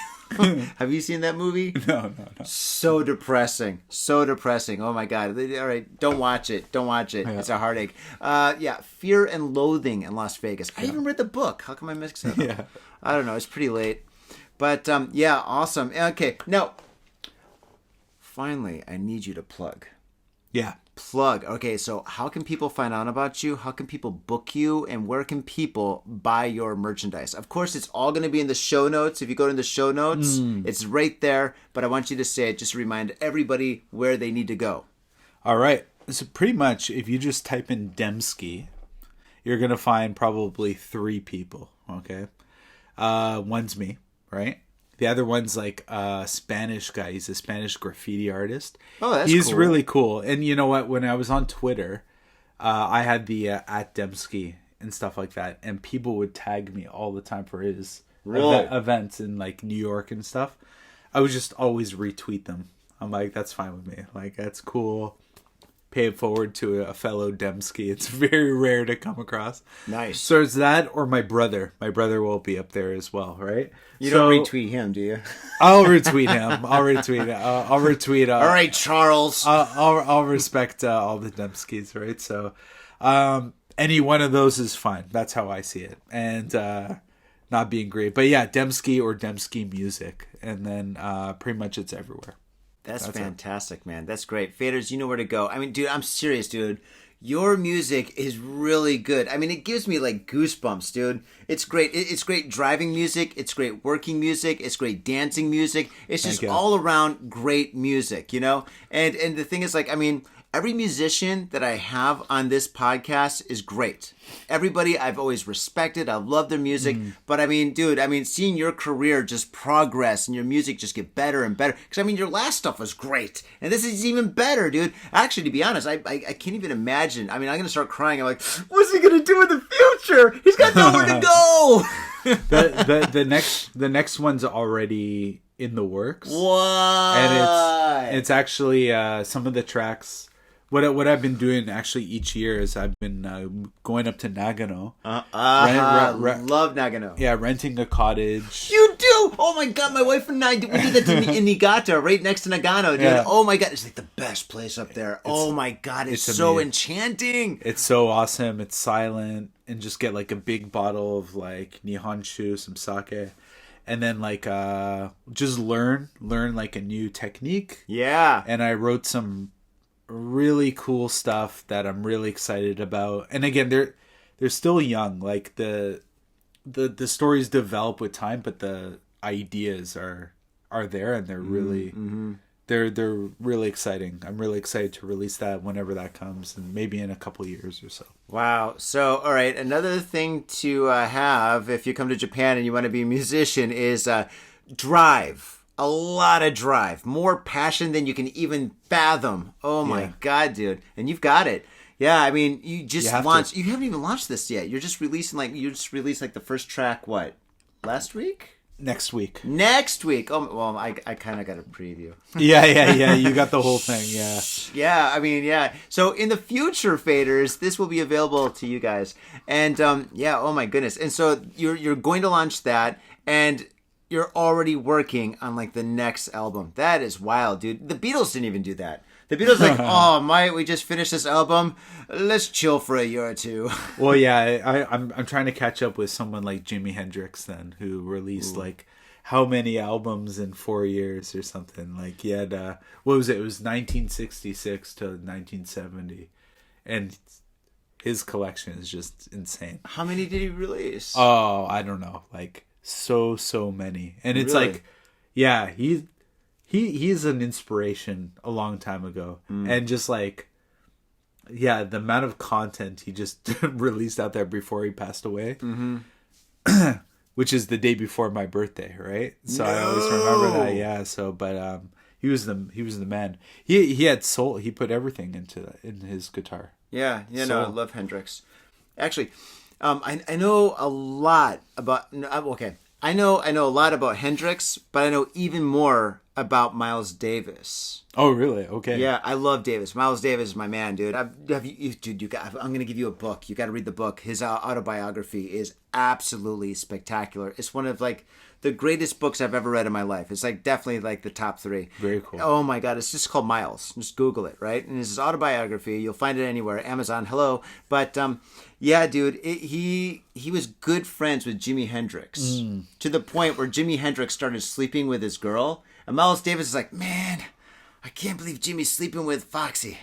Have you seen that movie? No. So depressing. Oh my god. All right, don't watch it. Yeah. It's a heartache. Fear and Loathing in Las Vegas. I even read the book. How come I mixed it up? Yeah. I don't know. It's pretty late. But awesome. Okay, now finally I need you to plug. Yeah. Plug. Okay, so how can people find out about you? How can people book you? And where can people buy your merchandise? Of course, it's all going to be in the show notes. If you go to the show notes, it's right there. But I want you to say it just to remind everybody where they need to go. All right. So pretty much, if you just type in DEMSKY, you're going to find probably 3 people. Okay. One's me, right? The other one's like a Spanish guy. He's a Spanish graffiti artist. Oh, that's He's cool. really cool. And you know what? When I was on Twitter, I had the at DEMSKY and stuff like that. And people would tag me all the time for his events in like New York and stuff. I would just always retweet them. I'm like, that's fine with me. Like, that's cool. Pay it forward to a fellow DEMSKY. It's very rare to come across. Nice. So it's that or my brother. My brother will be up there as well, right? You don't retweet him, do you? I'll retweet him. I'll retweet. All right, Charles. I'll respect all the DEMSKYs, right? So any one of those is fine. That's how I see it. And not being great. But yeah, DEMSKY or DEMSKY music. And then pretty much it's everywhere. That's fantastic, man. That's great. Faders, you know where to go. I mean, dude, I'm serious, dude. Your music is really good. I mean, it gives me like goosebumps, dude. It's great. It's great driving music. It's great working music. It's great dancing music. It's just all around great music, And the thing is, like, I mean, every musician that I have on this podcast is great. Everybody I've always respected. I love their music. But I mean, dude, seeing your career just progress and your music just get better and better. Because, your last stuff was great. And this is even better, dude. Actually, to be honest, I can't even imagine. I'm going to start crying. I'm like, what's he going to do in the future? He's got nowhere to go. The next one's already in the works. What? And it's actually some of the tracks. What I've been doing actually each year is I've been going up to Nagano. Love Nagano. Yeah, renting a cottage. You do? Oh my god, my wife and I, we did that in Niigata, right next to Nagano, dude. Yeah. Oh my god, it's like the best place up there. Oh my god, it's so enchanting. It's so awesome. It's silent, and just get like a big bottle of like Nihonshu, some sake. And then like just learn like a new technique. Yeah. And I wrote some really cool stuff that I'm really excited about. And again, they're still young. Like the stories develop with time, but the ideas are there, and they're really they're really exciting. I'm really excited to release that whenever that comes, and maybe in a couple years or so. Wow. So, all right, another thing to have if you come to Japan and you want to be a musician is drive. A lot of drive. More passion than you can even fathom. Oh, my God, dude. And you've got it. Yeah, I mean, you just launched. You haven't even launched this yet. You're just releasing, the first track, what, last week? Next week. Oh, well, I kind of got a preview. Yeah. You got the whole thing, yeah. Yeah, I mean, yeah. So in the future, faders, this will be available to you guys. And, oh my goodness. And so you're going to launch that, and you're already working on, like, the next album. That is wild, dude. The Beatles didn't even do that. The Beatles like, oh, we just finished this album. Let's chill for a year or two. Well, yeah, I'm trying to catch up with someone like Jimi Hendrix then, who released like how many albums in 4 years or something. Like he had what was it? It was 1966 to 1970, and his collection is just insane. How many did he release? Oh, I don't know, like so many, and it's really? like, yeah, He's an inspiration a long time ago. And just like, yeah, the amount of content he just released out there before he passed away, which is the day before my birthday, right? So I always remember that. Yeah. So, but he was the man. He had soul. He put everything in his guitar. Yeah. No, I love Hendrix. Actually, I know a lot about. Okay, I know a lot about Hendrix, but I know even more about Miles Davis. Oh, really? Okay. Yeah, I love Davis. Miles Davis is my man, dude. I'm going to give you a book. You got to read the book. His autobiography is absolutely spectacular. It's one of like the greatest books I've ever read in my life. It's like definitely like the top 3. Very cool. Oh my God, it's just called Miles. Just Google it, right? And it's his autobiography. You'll find it anywhere. Amazon, hello. But yeah, dude, he was good friends with Jimi Hendrix to the point where Jimi Hendrix started sleeping with his girl. And Miles Davis is like, man, I can't believe Jimmy's sleeping with Foxy.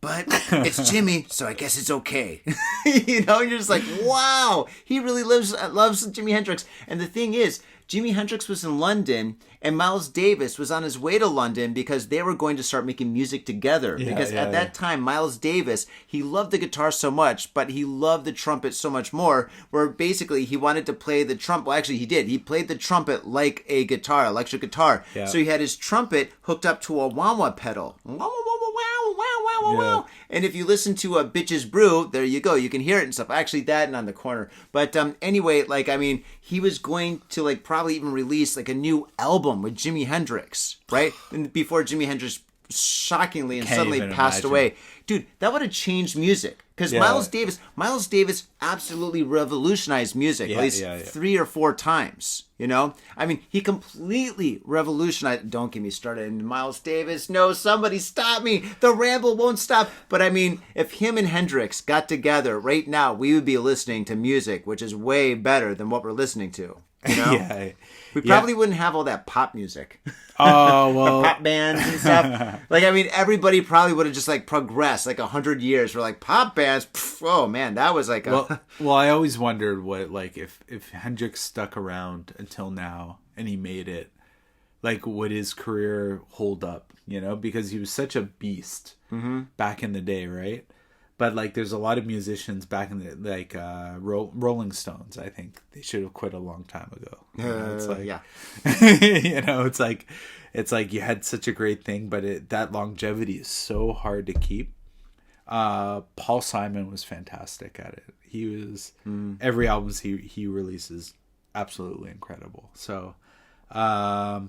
But it's Jimmy, so I guess it's okay. You know, you're just like, wow, he really loves Jimi Hendrix. And the thing is, Jimi Hendrix was in London, and Miles Davis was on his way to London because they were going to start making music together. Because at that time, Miles Davis, he loved the guitar so much, but he loved the trumpet so much more, where basically he wanted to play the trumpet. Well, actually, he did. He played the trumpet like a guitar, electric guitar. Yeah. So he had his trumpet hooked up to a wah-wah pedal. Wow. And if you listen to a Bitches Brew, there you go. You can hear it and stuff. Actually, that and on the corner. But anyway, like, I mean, he was going to like probably even release like a new album with Jimi Hendrix, right? And before Jimi Hendrix shockingly and suddenly passed away. Dude, that would have changed music. Because Miles Davis absolutely revolutionized music at least 3 or 4 times. You know, I mean, he completely revolutionized. Don't get me started. And Miles Davis, no, somebody stop me. The ramble won't stop. But I mean, if him and Hendrix got together right now, we would be listening to music, which is way better than what we're listening to. You know? We probably wouldn't have all that pop music. Oh, well. The pop bands and stuff. Like, I mean, everybody probably would have just, like, progressed, like, 100 years. We're like, pop bands? Pff, oh, man, that was like a... Well, I always wondered what, like, if Hendrix stuck around until now and he made it, like, would his career hold up, you know? Because he was such a beast back in the day, right? But, like, there's a lot of musicians back in the, like, Rolling Stones, I think they should have quit a long time ago. You know, it's like, you know, it's like you had such a great thing, but that longevity is so hard to keep. Paul Simon was fantastic at it. He was, every album he releases, absolutely incredible. So, I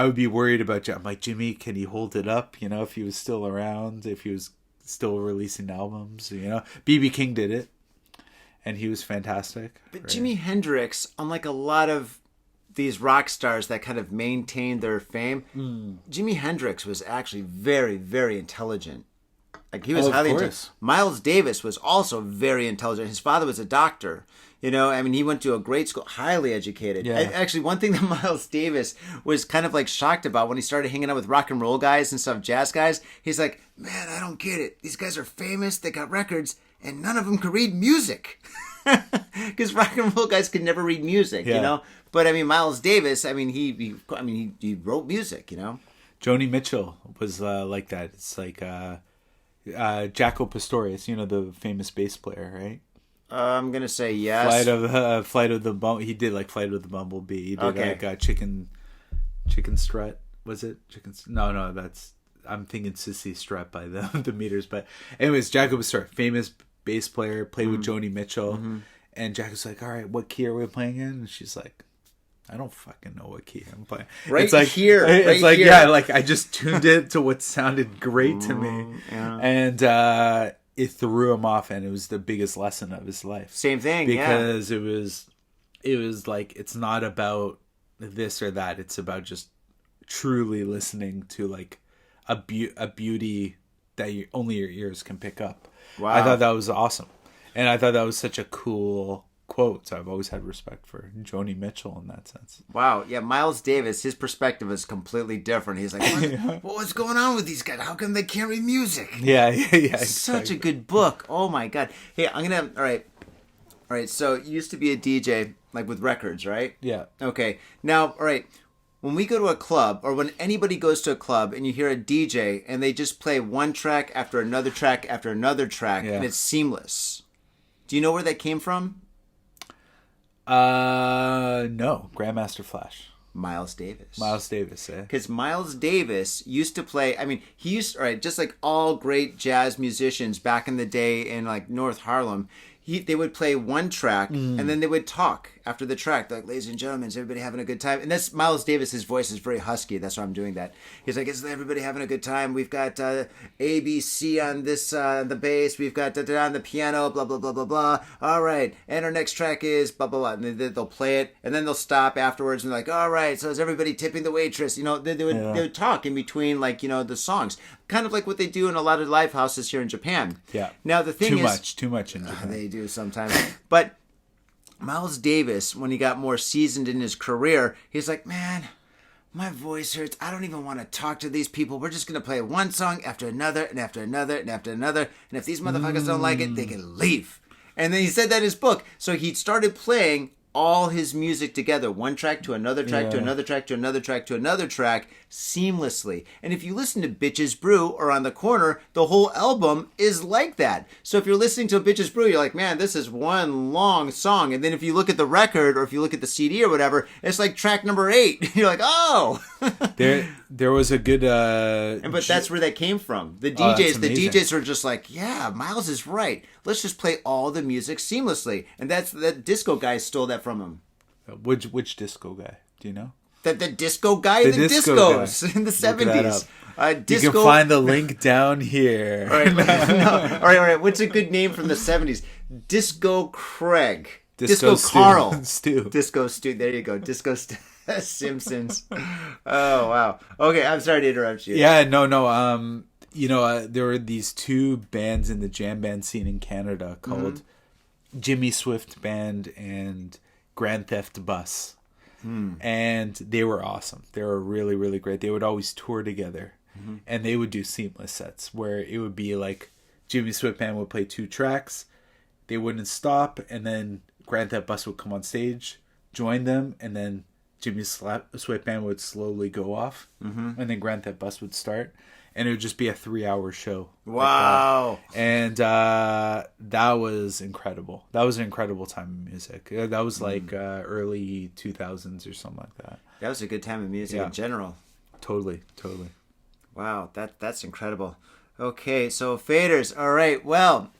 would be worried about, I'm like, Jimmy, can he hold it up? You know, if he was still around, if he was still releasing albums, you know. B.B. King did it, and he was fantastic. But right? Jimi Hendrix, unlike a lot of these rock stars that kind of maintained their fame, Jimi Hendrix was actually very, very intelligent. Like, he was highly intelligent. Miles Davis was also very intelligent. His father was a doctor. You know, I mean, he went to a great school, highly educated. Yeah. Actually, one thing that Miles Davis was kind of like shocked about when he started hanging out with rock and roll guys and stuff, jazz guys, he's like, man, I don't get it. These guys are famous, they got records, and none of them could read music. Because rock and roll guys could never read music, you know? But I mean, Miles Davis, I mean, he wrote music, you know? Joni Mitchell was like that. It's like Jaco Pastorius, the famous bass player, right? I'm gonna say yes. Flight of the Bumblebee. He did like Flight of the Bumblebee. He did like Chicken Strut. Was it Chicken? No, that's I'm thinking Sissy Strut by the Meters. But anyways, Jaco Pastorius, famous bass player, played with Joni Mitchell, and Jack was like, "All right, what key are we playing in?" And she's like, "I don't fucking know what key I'm playing." It's like here. It's like here. Yeah, like I just tuned it to what sounded great to me, and it threw him off, and it was the biggest lesson of his life. Same thing, because it was like it's not about this or that. It's about just truly listening to like a beauty that only your ears can pick up. Wow. I thought that was awesome, and I thought that was such a cool quote. So I've always had respect for Joni Mitchell in that sense. Wow, yeah, Miles Davis, his perspective is completely different. He's like, what's going on with these guys? How come they can't read music? Yeah. Exactly. Such a good book. Oh my god. Hey, all right. So you used to be a DJ, like with records, right? Yeah. Okay. Now, all right. When we go to a club, or when anybody goes to a club and you hear a DJ and they just play one track after another track after another track, and it's seamless. Do you know where that came from? No. Grandmaster Flash. Miles Davis. Because Miles Davis used to play, just like all great jazz musicians back in the day in like North Harlem, they would play one track and then they would talk after the track. They're like, ladies and gentlemen, is everybody having a good time? And that's Miles Davis. His voice is very husky. That's why I'm doing that. He's like, is everybody having a good time? We've got ABC on this, the bass. We've got on the piano, blah, blah, blah, blah, blah. All right. And our next track is blah, blah, blah. And then they'll play it and then they'll stop afterwards and they're like, all right. So is everybody tipping the waitress? They would talk in between the songs. Kind of like what they do in a lot of live houses here in Japan. Yeah. Now the thing too much in Japan. They do sometimes. But Miles Davis, when he got more seasoned in his career, he's like, man, my voice hurts. I don't even want to talk to these people. We're just going to play one song after another and after another and after another. And if these motherfuckers don't like it, they can leave. And then he said that in his book. So he started playing all his music together, one track to another track to another track to another track to another track, seamlessly. And if you listen to Bitches Brew or On the Corner, the whole album is like that. So if you're listening to Bitches Brew, you're like, man, this is one long song. And then if you look at the record or if you look at the CD or whatever, it's like track number 8. You're like, oh. There was a good but that's where that came from. The DJs are just like, yeah, Miles is right. Let's just play all the music seamlessly. And that disco guy stole that from him. Which disco guy? Do you know? The disco guy, the discos guy. In the 70s. You can find the link down here. All right. What's a good name from the 70s? Disco Craig. Disco Carl. Stu. Disco Stu. There you go. Disco Simpsons. Oh, wow. Okay, I'm sorry to interrupt you. Yeah, no. There were these two bands in the jam band scene in Canada called Jimmy Swift Band and Grand Theft Bus. And they were awesome. They were really, really great. They would always tour together. And they would do seamless sets where it would be like Jimmy Swift Band would play 2 tracks. They wouldn't stop. And then Grand Theft Bus would come on stage, join them, and then Jimmy Swift Band would slowly go off. And then Grand Theft Bus would start. And it would just be a 3-hour show. Wow. Like and that was incredible. That was an incredible time of music. That was like early 2000s or something like that. That was a good time of music in general. Totally. Wow, that's incredible. Okay, so faders. All right, well,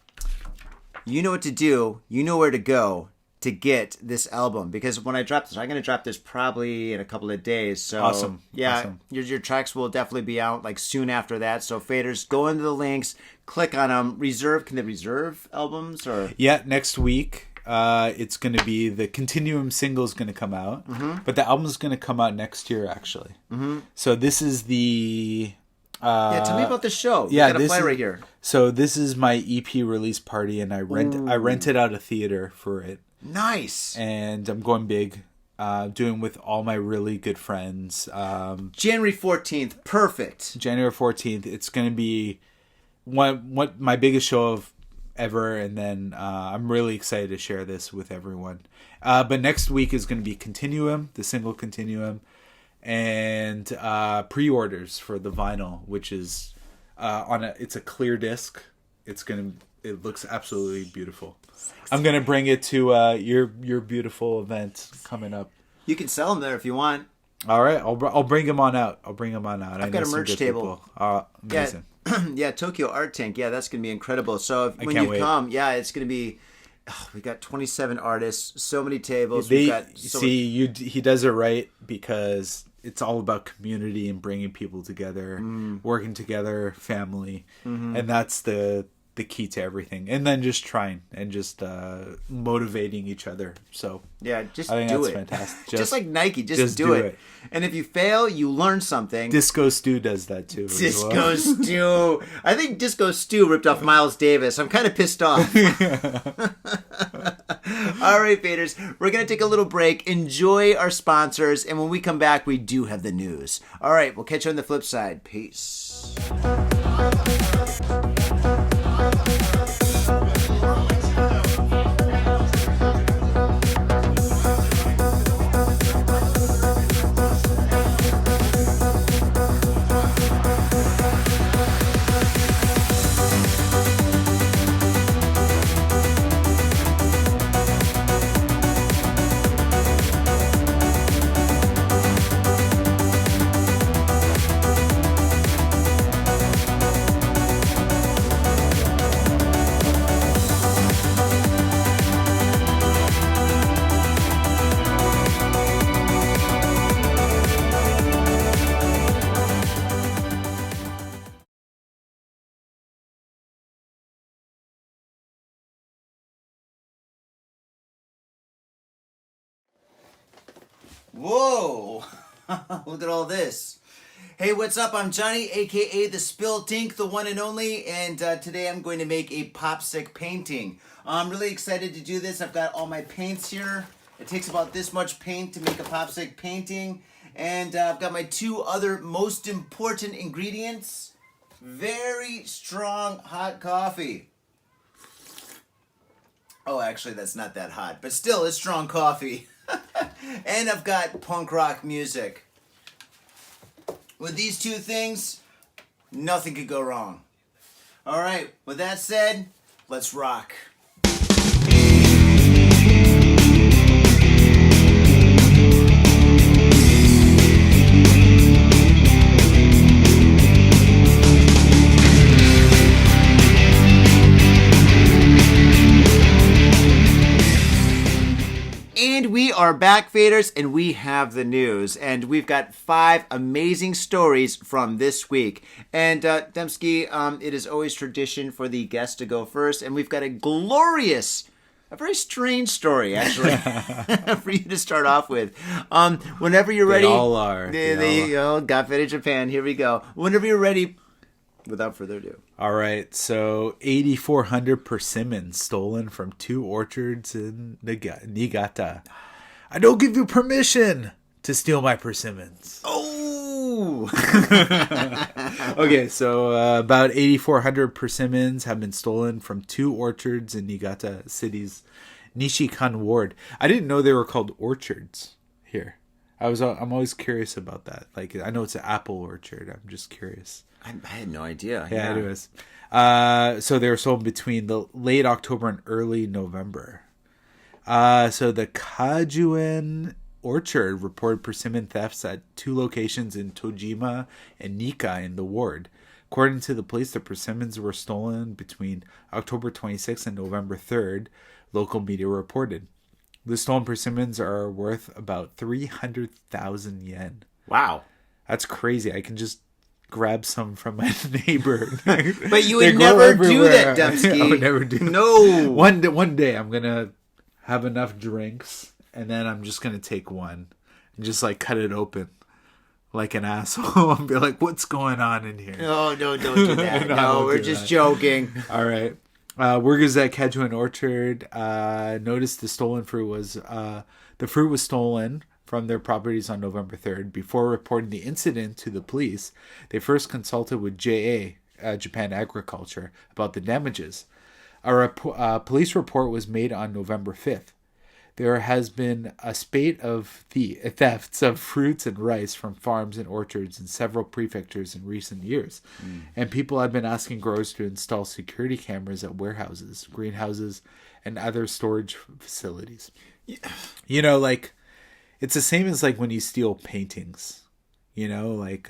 you know what to do. You know where to go to get this album, because when I drop this, I'm going to drop this probably in a couple of days. So awesome. Your tracks will definitely be out like soon after that. So faders, go into the links, click on them, reserve. Can they reserve albums or? Yeah, next week it's going to be the Continuum single is going to come out, but the album is going to come out next year actually. So this is the. Tell me about the show. You got a play right here. So this is my EP release party, and I rented out a theater for it. Nice. And I'm going big, doing with all my really good friends. January 14th, perfect. January 14th, it's going to be my biggest show of ever, and then I'm really excited to share this with everyone. But next week is going to be Continuum, the single Continuum, and pre-orders for the vinyl, which is it's a clear disc. It looks absolutely beautiful. I'm gonna bring it to your beautiful event coming up. You can sell them there if you want. All right, I'll bring them on out. I've got a merch table. Amazing. Yeah, Tokyo Art Tank. Yeah, that's gonna be incredible. So when you come, it's gonna be. Oh, we got 27 artists, so many tables. He does it right because it's all about community and bringing people together, working together, family, and that's the key to everything. And then just trying and just motivating each other. So yeah, just I think do that's it. Fantastic. Just like Nike, just do it. And if you fail, you learn something. Disco Stew does that too. Disco Stew. I think Disco Stew ripped off Miles Davis. I'm kind of pissed off. All right, faders, we're going to take a little break, enjoy our sponsors, and when we come back, we do have the news. All right, we'll catch you on the flip side. Peace. Whoa! Look at all this. Hey, what's up? I'm Johnny, aka the Spilled Ink, the one and only, and today I'm going to make a popsicle painting. I'm really excited to do this. I've got all my paints here. It takes about this much paint to make a popsicle painting, and I've got my two other most important ingredients. Very strong hot coffee. Oh, actually, that's not that hot, but still, it's strong coffee. And I've got punk rock music. With these two things, nothing could go wrong. All right, with that said, let's rock. And we are back, faders, and we have the news. And we've got 5 amazing stories from this week. And Demsky, it is always tradition for the guest to go first. And we've got a very strange story, actually, for you to start off with. Whenever you're ready. They all are. There you go. Got Faded Japan. Here we go. Whenever you're ready. Without further ado. All right, so 8,400 persimmons stolen from 2 orchards in Niigata. I don't give you permission to steal my persimmons. Oh! Okay, so about 8,400 persimmons have been stolen from 2 orchards in Niigata City's Nishikan ward. I didn't know they were called orchards here. I'm always curious about that. Like, I know it's an apple orchard. I'm just curious. I had no idea. Yeah, it was. So they were sold between the late October and early November. So the Kajuen Orchard reported persimmon thefts at 2 locations in Tojima and Nika in the ward. According to the police, the persimmons were stolen between October 26th and November 3rd, local media reported. The stolen persimmons are worth about 300,000 yen. Wow. That's crazy. I can just grab some from my neighbor. But you would never do that, Demsky. I would never do that. No. One day I'm going to have enough drinks, and then I'm just going to take one and just like cut it open like an asshole and be like, what's going on in here? No, don't do that. No, we're just joking. All right. Workers at Kajuen Orchard noticed the stolen fruit was the fruit was stolen from their properties on November 3rd. Before reporting the incident to the police, they first consulted with JA, Japan Agriculture, about the damages. A police report was made on November 5th. there has been a spate of thefts of fruits and rice from farms and orchards in several prefectures in recent years. And people have been asking growers to install security cameras at warehouses, greenhouses, and other storage facilities. You know, like, it's the same as like when you steal paintings. You know, like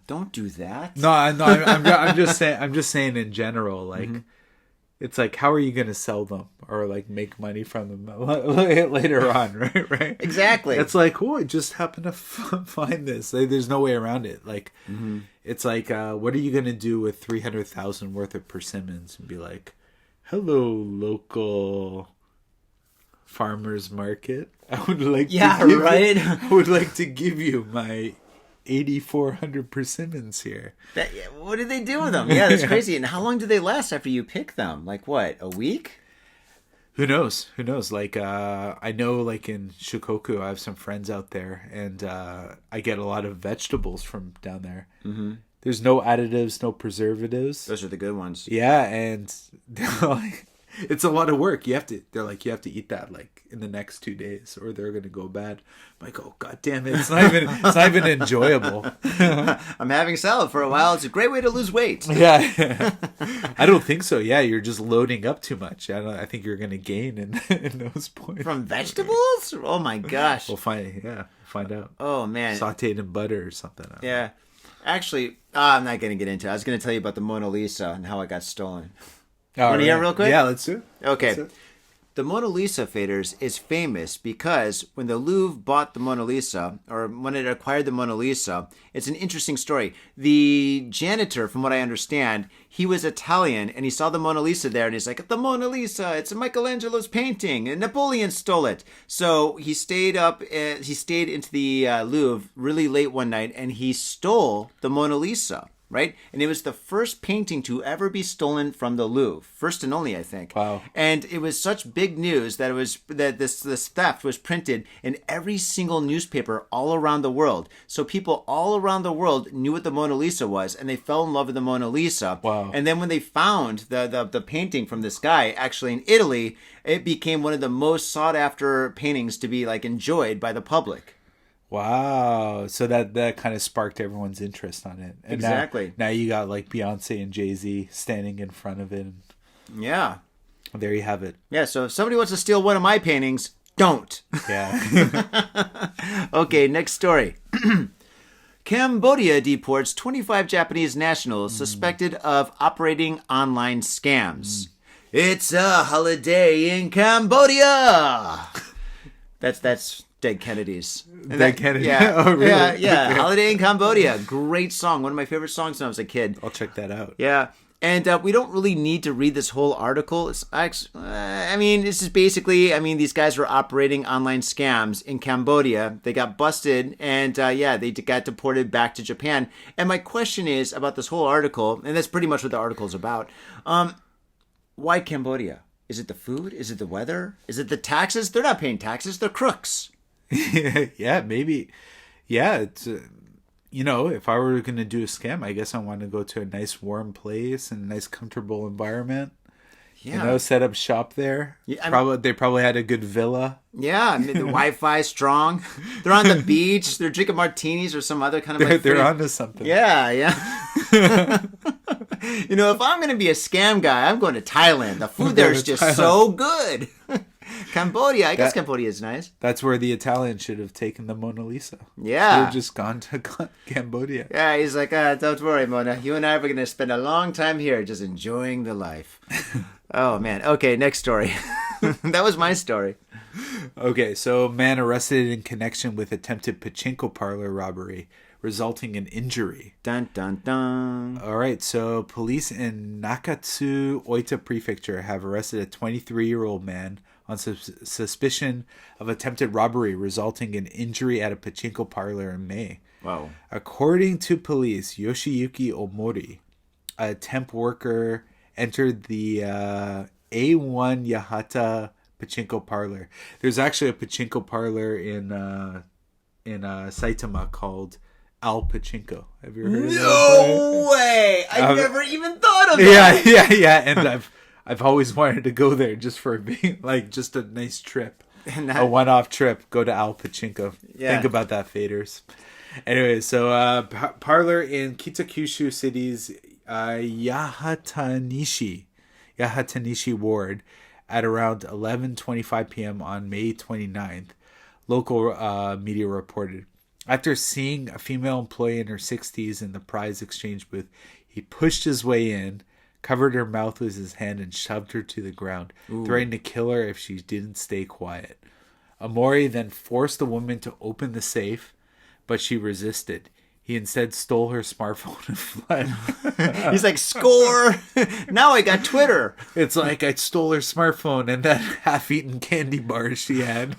don't do that. No, I'm just saying. I'm just saying in general, like. It's like, how are you going to sell them or like make money from them later on, right? Exactly. It's like, oh, I just happened to find this. There's no way around it. Like, it's like, what are you going to do with 300,000 worth of persimmons and be like, hello, local farmers market. I would like I would like to give you my 8,400 persimmons here. What did they do with them? Yeah, that's crazy. And how long do they last after you pick them? Like what, a week? Who knows? Like, I know, like in Shikoku, I have some friends out there, and I get a lot of vegetables from down there. There's no additives, no preservatives. Those are the good ones. Yeah, and they're like, it's a lot of work. You have to eat that like in the next 2 days, or they're gonna go bad. I'm like, oh god damn it! It's not even enjoyable. I'm having salad for a while. It's a great way to lose weight. Yeah, I don't think so. Yeah, you're just loading up too much. I think you're gonna gain in those points from vegetables. Oh my gosh! We'll find out. Oh man, sautéed in butter or something. Yeah, actually, I'm not gonna get into it. I was gonna tell you about the Mona Lisa and how it got stolen. Want to hear it real quick? Yeah, let's do it. Okay. The Mona Lisa faders is famous because when the Louvre bought the Mona Lisa, or when it acquired the Mona Lisa, it's an interesting story. The janitor, from what I understand, he was Italian, and he saw the Mona Lisa there, and he's like, the Mona Lisa, it's Michelangelo's painting, and Napoleon stole it. So he stayed into the Louvre really late one night, and he stole the Mona Lisa. Right? And it was the first painting to ever be stolen from the Louvre. First and only, I think. Wow. And it was such big news that this theft was printed in every single newspaper all around the world. So people all around the world knew what the Mona Lisa was, and they fell in love with the Mona Lisa. Wow. And then when they found the painting from this guy, actually in Italy, it became one of the most sought after paintings to be like enjoyed by the public. Wow. So that kind of sparked everyone's interest on it. And exactly. Now you got like Beyonce and Jay-Z standing in front of it. Yeah. There you have it. Yeah, so if somebody wants to steal one of my paintings, don't. Yeah. Okay, next story. Cambodia deports 25 Japanese nationals suspected of operating online scams. It's a holiday in Cambodia. That's Dead Kennedys. Dead Kennedys? Yeah. Oh, really? Yeah. Okay. Holiday in Cambodia. Great song. One of my favorite songs when I was a kid. I'll check that out. Yeah. And we don't really need to read this whole article. It's actually, this is basically, these guys were operating online scams in Cambodia. They got busted, and they got deported back to Japan. And my question is about this whole article, and that's pretty much what the article is about. Why Cambodia? Is it the food? Is it the weather? Is it the taxes? They're not paying taxes. They're crooks. Yeah, maybe. Yeah, it's if I were going to do a scam, I guess I want to go to a nice warm place and a nice comfortable environment. Yeah. Set up shop there. Yeah, they probably had a good villa. Yeah, the Wi-Fi strong. They're on the beach. They're drinking martinis or some other kind of. They're onto something. Yeah. If I'm going to be a scam guy, I'm going to Thailand. The food there is just so good. Cambodia, I guess Cambodia is nice. That's where the Italians should have taken the Mona Lisa. Yeah. They've just gone to Cambodia. Yeah, he's like, don't worry, Mona. You and I are going to spend a long time here just enjoying the life. Oh, man. Okay, next story. That was my story. Okay, so man arrested in connection with attempted pachinko parlor robbery, resulting in injury. Dun, dun, dun. All right, so police in Nakatsu, Oita Prefecture have arrested a 23-year-old man on suspicion of attempted robbery resulting in injury at a pachinko parlor in May. Wow. According to police, Yoshiyuki Omori, a temp worker, entered the A1 Yahata pachinko parlor. There's actually a pachinko parlor in Saitama called Al Pachinko. Have you heard of that? No way! I never even thought of that! Yeah. And I've always wanted to go there just for being just a nice trip. a one-off trip. Go to Al Pachinko. Yeah. Think about that, faders. Anyway, so parlor in Kitakyushu City's Yahatanishi ward at around 11:25 p.m. on May 29th, local media reported. After seeing a female employee in her 60s in the prize exchange booth, he pushed his way in, covered her mouth with his hand, and shoved her to the ground, threatening to kill her if she didn't stay quiet. Amori then forced the woman to open the safe, but she resisted. He instead stole her smartphone and fled. He's like, score! Now I got Twitter. It's like I stole her smartphone and that half-eaten candy bar she had.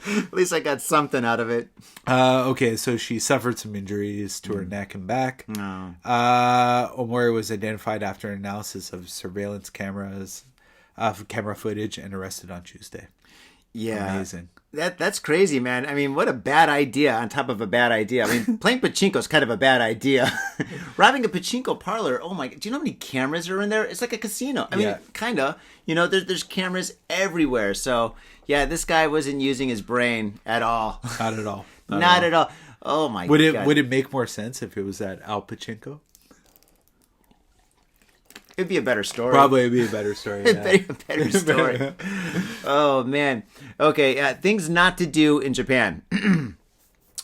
At least I got something out of it. Okay, so she suffered some injuries to her neck and back. No. Omori was identified after an analysis of surveillance camera footage and arrested on Tuesday. Yeah. Amazing. That's crazy, man. I mean, what a bad idea on top of a bad idea. I mean, playing pachinko is kind of a bad idea. Robbing a pachinko parlor, oh my, do you know how many cameras are in there? It's like a casino. I mean, kind of. You know, there's cameras everywhere. So, yeah, this guy wasn't using his brain at all. Not at all. Not at all. Oh my God. Would it make more sense if it was at Al Pachinko? It'd be a better story. Probably it'd be a better story. Yeah. a better story. Oh, man. Okay, things not to do in Japan.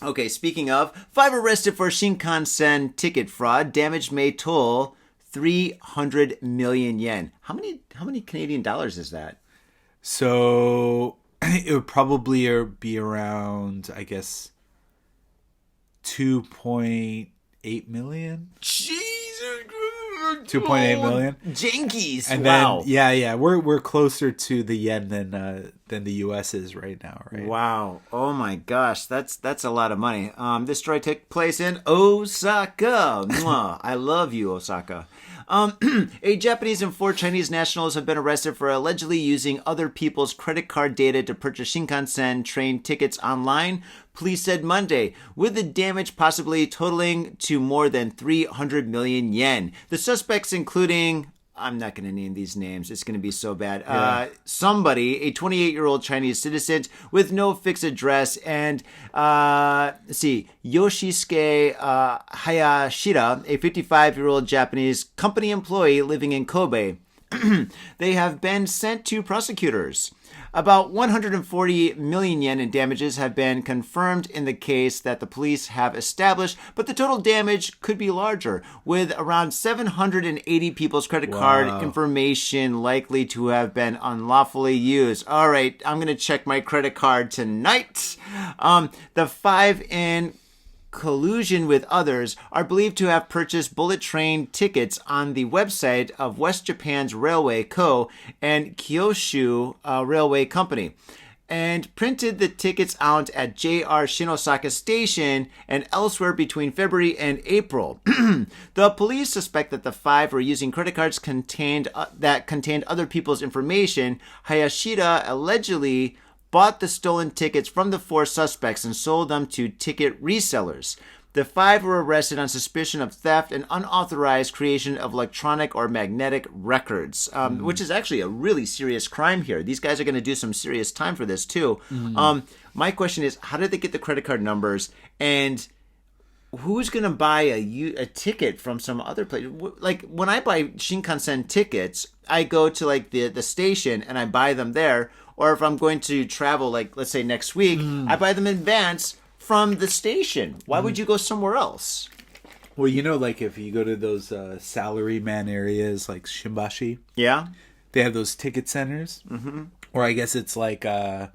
Okay, speaking of, 5 arrested for Shinkansen ticket fraud. Damage may toll 300 million yen. How many Canadian dollars is that? So it would probably be around, I guess, 2.8 million. Jesus Christ. 2.8 million. Jinkies. And wow. then we're closer to the yen than the US is right now, right? Wow. Oh my gosh, that's a lot of money. This story took place in Osaka. Mwah. I love you, Osaka. A Japanese and 4 Chinese nationals have been arrested for allegedly using other people's credit card data to purchase Shinkansen train tickets online, police said Monday, with the damage possibly totaling to more than 300 million yen. The suspects including... I'm not going to name these names. It's going to be so bad. Yeah. Somebody, a 28-year-old Chinese citizen with no fixed address, and Yoshisuke Hayashida, a 55-year-old Japanese company employee living in Kobe. They have been sent to prosecutors. About 140 million yen in damages have been confirmed in the case that the police have established, but the total damage could be larger, with around 780 people's credit card information likely to have been unlawfully used. All right, I'm going to check my credit card tonight. The 5 in collusion with others are believed to have purchased bullet train tickets on the website of West Japan's Railway Co. and Kyushu Railway Company, and printed the tickets out at JR Shinosaka Station and elsewhere between February and April. The police suspect that the 5 were using credit cards that contained other people's information. Hayashida allegedly bought the stolen tickets from the 4 suspects and sold them to ticket resellers. The 5 were arrested on suspicion of theft and unauthorized creation of electronic or magnetic records, which is actually a really serious crime here. These guys are going to do some serious time for this, too. My question is, how did they get the credit card numbers, and who's going to buy a ticket from some other place? Like, when I buy Shinkansen tickets, I go to, like, the station and I buy them there. Or if I'm going to travel, like, let's say next week, I buy them in advance from the station. Why would you go somewhere else? Well, you know, like if you go to those salaryman areas like Shimbashi, yeah, they have those ticket centers. Mm-hmm. Or I guess it's like, I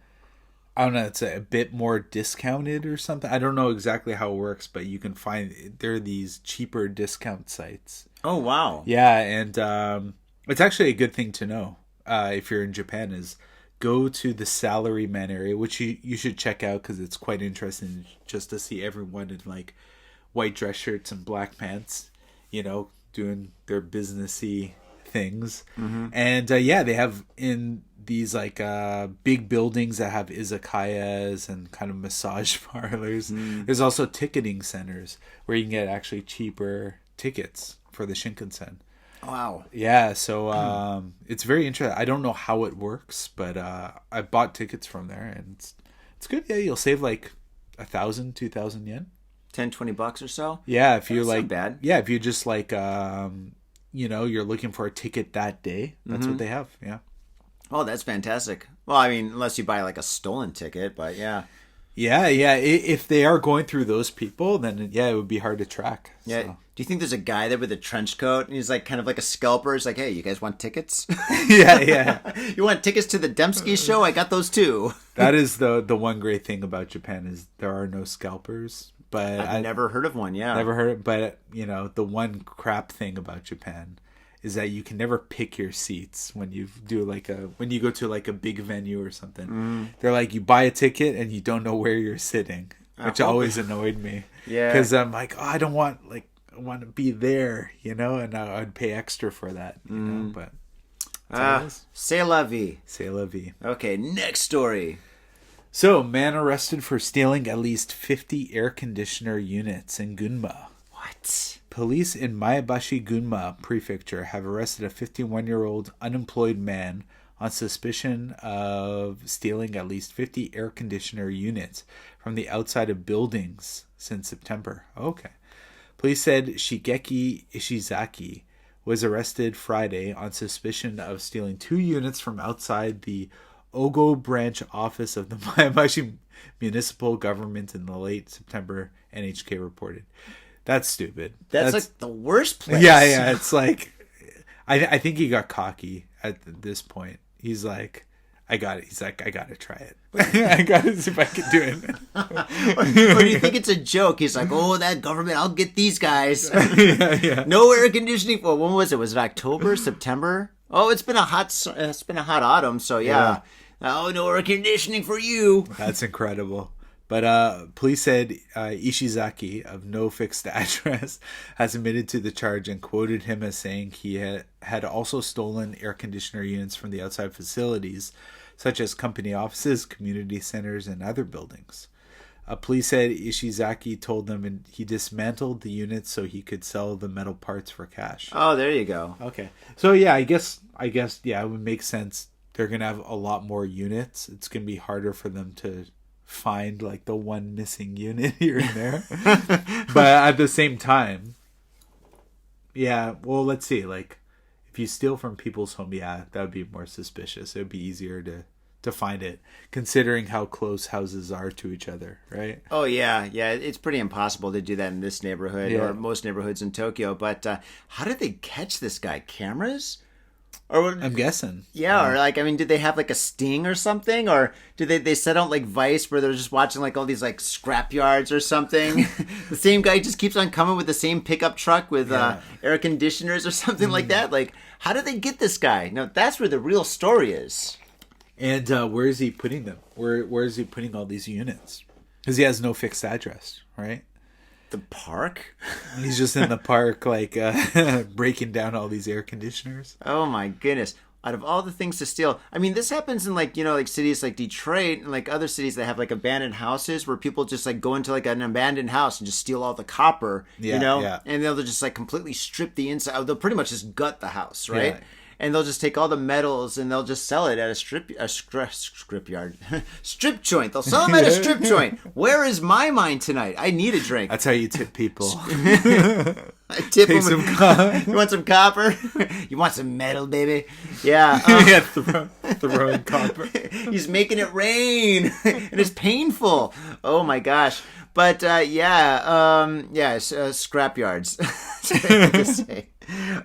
don't know, it's a bit more discounted or something. I don't know exactly how it works, but you can find, there are these cheaper discount sites. Oh, wow. Yeah, and it's actually a good thing to know if you're in Japan is... go to the salaryman area, which you should check out because it's quite interesting just to see everyone in like white dress shirts and black pants, you know, doing their businessy things. Mm-hmm. And they have in these like big buildings that have izakayas and kind of massage parlors. There's also ticketing centers where you can get actually cheaper tickets for the Shinkansen. Wow. Yeah, so it's very interesting. I don't know how it works, but I bought tickets from there, and it's good. Yeah, you'll save like 1,000, 2,000 yen. 10, $20 or so. Yeah, if you're That's like not bad. Yeah, if you're just like you're looking for a ticket that day, that's what they have. Yeah. Oh, that's fantastic. Well, I mean, unless you buy like a stolen ticket, but yeah. Yeah, yeah. If they are going through those people, then yeah, it would be hard to track. Yeah. So. Do you think there's a guy there with a trench coat and he's like kind of like a scalper? He's like, hey, you guys want tickets? Yeah, yeah. You want tickets to the DEMSKY show? I got those too. That is the one great thing about Japan is there are no scalpers. But I've never heard of one. Yeah, never heard it. But the one crap thing about Japan is that you can never pick your seats when you go to like a big venue or something. They're like, you buy a ticket and you don't know where you're sitting, which always annoyed me. Yeah, because I'm like, oh, I want to be there, and I'd pay extra for that, But c'est la vie. C'est la vie. Okay, next story. So, man arrested for stealing at least 50 air conditioner units in Gunma. What? Police in Maebashi, Gunma Prefecture have arrested a 51-year-old unemployed man on suspicion of stealing at least 50 air conditioner units from the outside of buildings since September. Okay. Police said Shigeki Ishizaki was arrested Friday on suspicion of stealing 2 units from outside the Ogo branch office of the Maebashi municipal government in the late September, NHK reported. That's stupid. That's like the worst place. Yeah. It's like, I think he got cocky at this point. He's like, I got it. He's like, I got to try it. I got to see if I can do it. Or do you think it's a joke? He's like, oh, that government, I'll get these guys. Yeah. No air conditioning. Well, when was it? Was it October, September? Oh, it's been a hot autumn. So yeah. Oh, no air conditioning for you. That's incredible. But police said Ishizaki, of no fixed address, has admitted to the charge and quoted him as saying he had also stolen air conditioner units from the outside facilities, such as company offices, community centers, and other buildings. Police said Ishizaki told them he dismantled the units so he could sell the metal parts for cash. Oh, there you go. Okay. So yeah, I guess yeah, it would make sense. They're gonna have a lot more units. It's gonna be harder for them to find like the one missing unit here and there. But at the same time, yeah, well, let's see. Like, if you steal from people's home, yeah, that would be more suspicious. It would be easier to find it, considering how close houses are to each other, right? Oh, yeah. It's pretty impossible to do that in this neighborhood or most neighborhoods in Tokyo. But how did they catch this guy? Cameras? Or I'm guessing. Yeah, or like, I mean, did they have like a sting or something? Or did they set out like Vice where they're just watching like all these like scrap yards or something? The same guy just keeps on coming with the same pickup truck with air conditioners or something like that. Like, how did they get this guy? No, that's where the real story is. And where is he putting them? Where is he putting all these units? Because he has no fixed address, right? The park? He's just in the park, like, breaking down all these air conditioners. Oh, my goodness. Out of all the things to steal, I mean, this happens in, like, like cities like Detroit and, like, other cities that have, like, abandoned houses where people just, like, go into, like, an abandoned house and just steal all the copper, Yeah. And they'll just, like, completely strip the inside. They'll pretty much just gut the house, right? Yeah. And they'll just take all the metals and they'll just sell it at a strip yard. Strip joint. They'll sell them at a strip joint. Where is my mind tonight? I need a drink. That's how you tip people. I tip them. You want some copper? You want some metal, baby? Yeah. Yeah, throwing copper. He's making it rain. And it's painful. Oh, my gosh. But, scrap yards. That's what I have to say.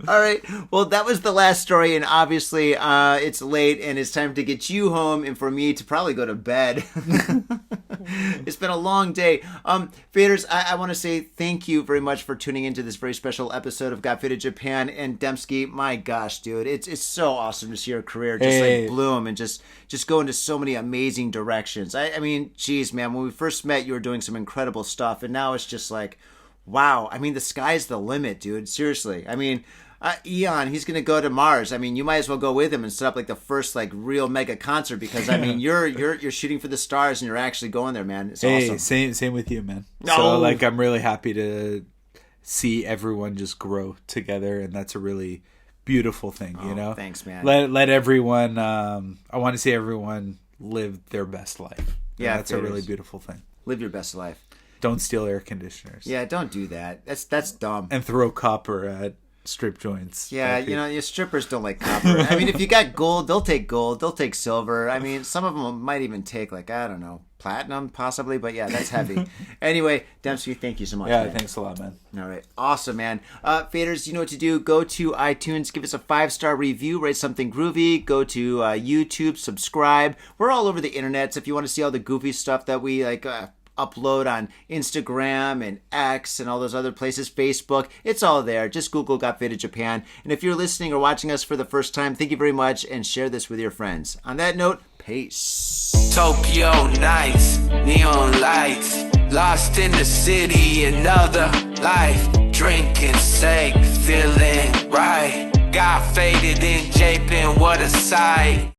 All right. Well, that was the last story, and obviously it's late, and it's time to get you home, and for me to probably go to bed. It's been a long day. Faders, I want to say thank you very much for tuning into this very special episode of Got Faded Japan. And DEMSKY, my gosh, dude, it's so awesome to see your career just like bloom and just go into so many amazing directions. I mean, geez, man, when we first met, you were doing some incredible stuff, and now it's just like, wow. I mean, the sky's the limit, dude. Seriously. I mean, Eon, he's going to go to Mars. I mean, you might as well go with him and set up like the first like real mega concert because I mean, you're shooting for the stars and you're actually going there, man. It's awesome. Same with you, man. No. So like, I'm really happy to see everyone just grow together, and that's a really beautiful thing, you know? Thanks, man. Let everyone, I want to see everyone live their best life. Yeah, that's a really beautiful thing. Live your best life. Don't steal air conditioners. Yeah, don't do that. That's dumb. And throw copper at strip joints. Yeah, your strippers don't like copper. I mean, if you got gold, they'll take gold. They'll take silver. I mean, some of them might even take, like, I don't know, platinum possibly. But yeah, that's heavy. Anyway, Dembsky, thank you so much. Yeah, man. thanks a lot, man. All right. Awesome, man. Faders, you know what to do. Go to iTunes, give us a 5-star review, write something groovy. Go to YouTube, subscribe. We're all over the internet. So if you want to see all the goofy stuff that we like upload on Instagram and X and all those other places, Facebook, it's all there. Just Google Got Faded Japan. And if you're listening or watching us for the first time, thank you very much and share this with your friends. On that note, peace. Tokyo nights, neon lights, lost in the city, another life, drinking sake, feeling right, got faded in Japan, what a sight.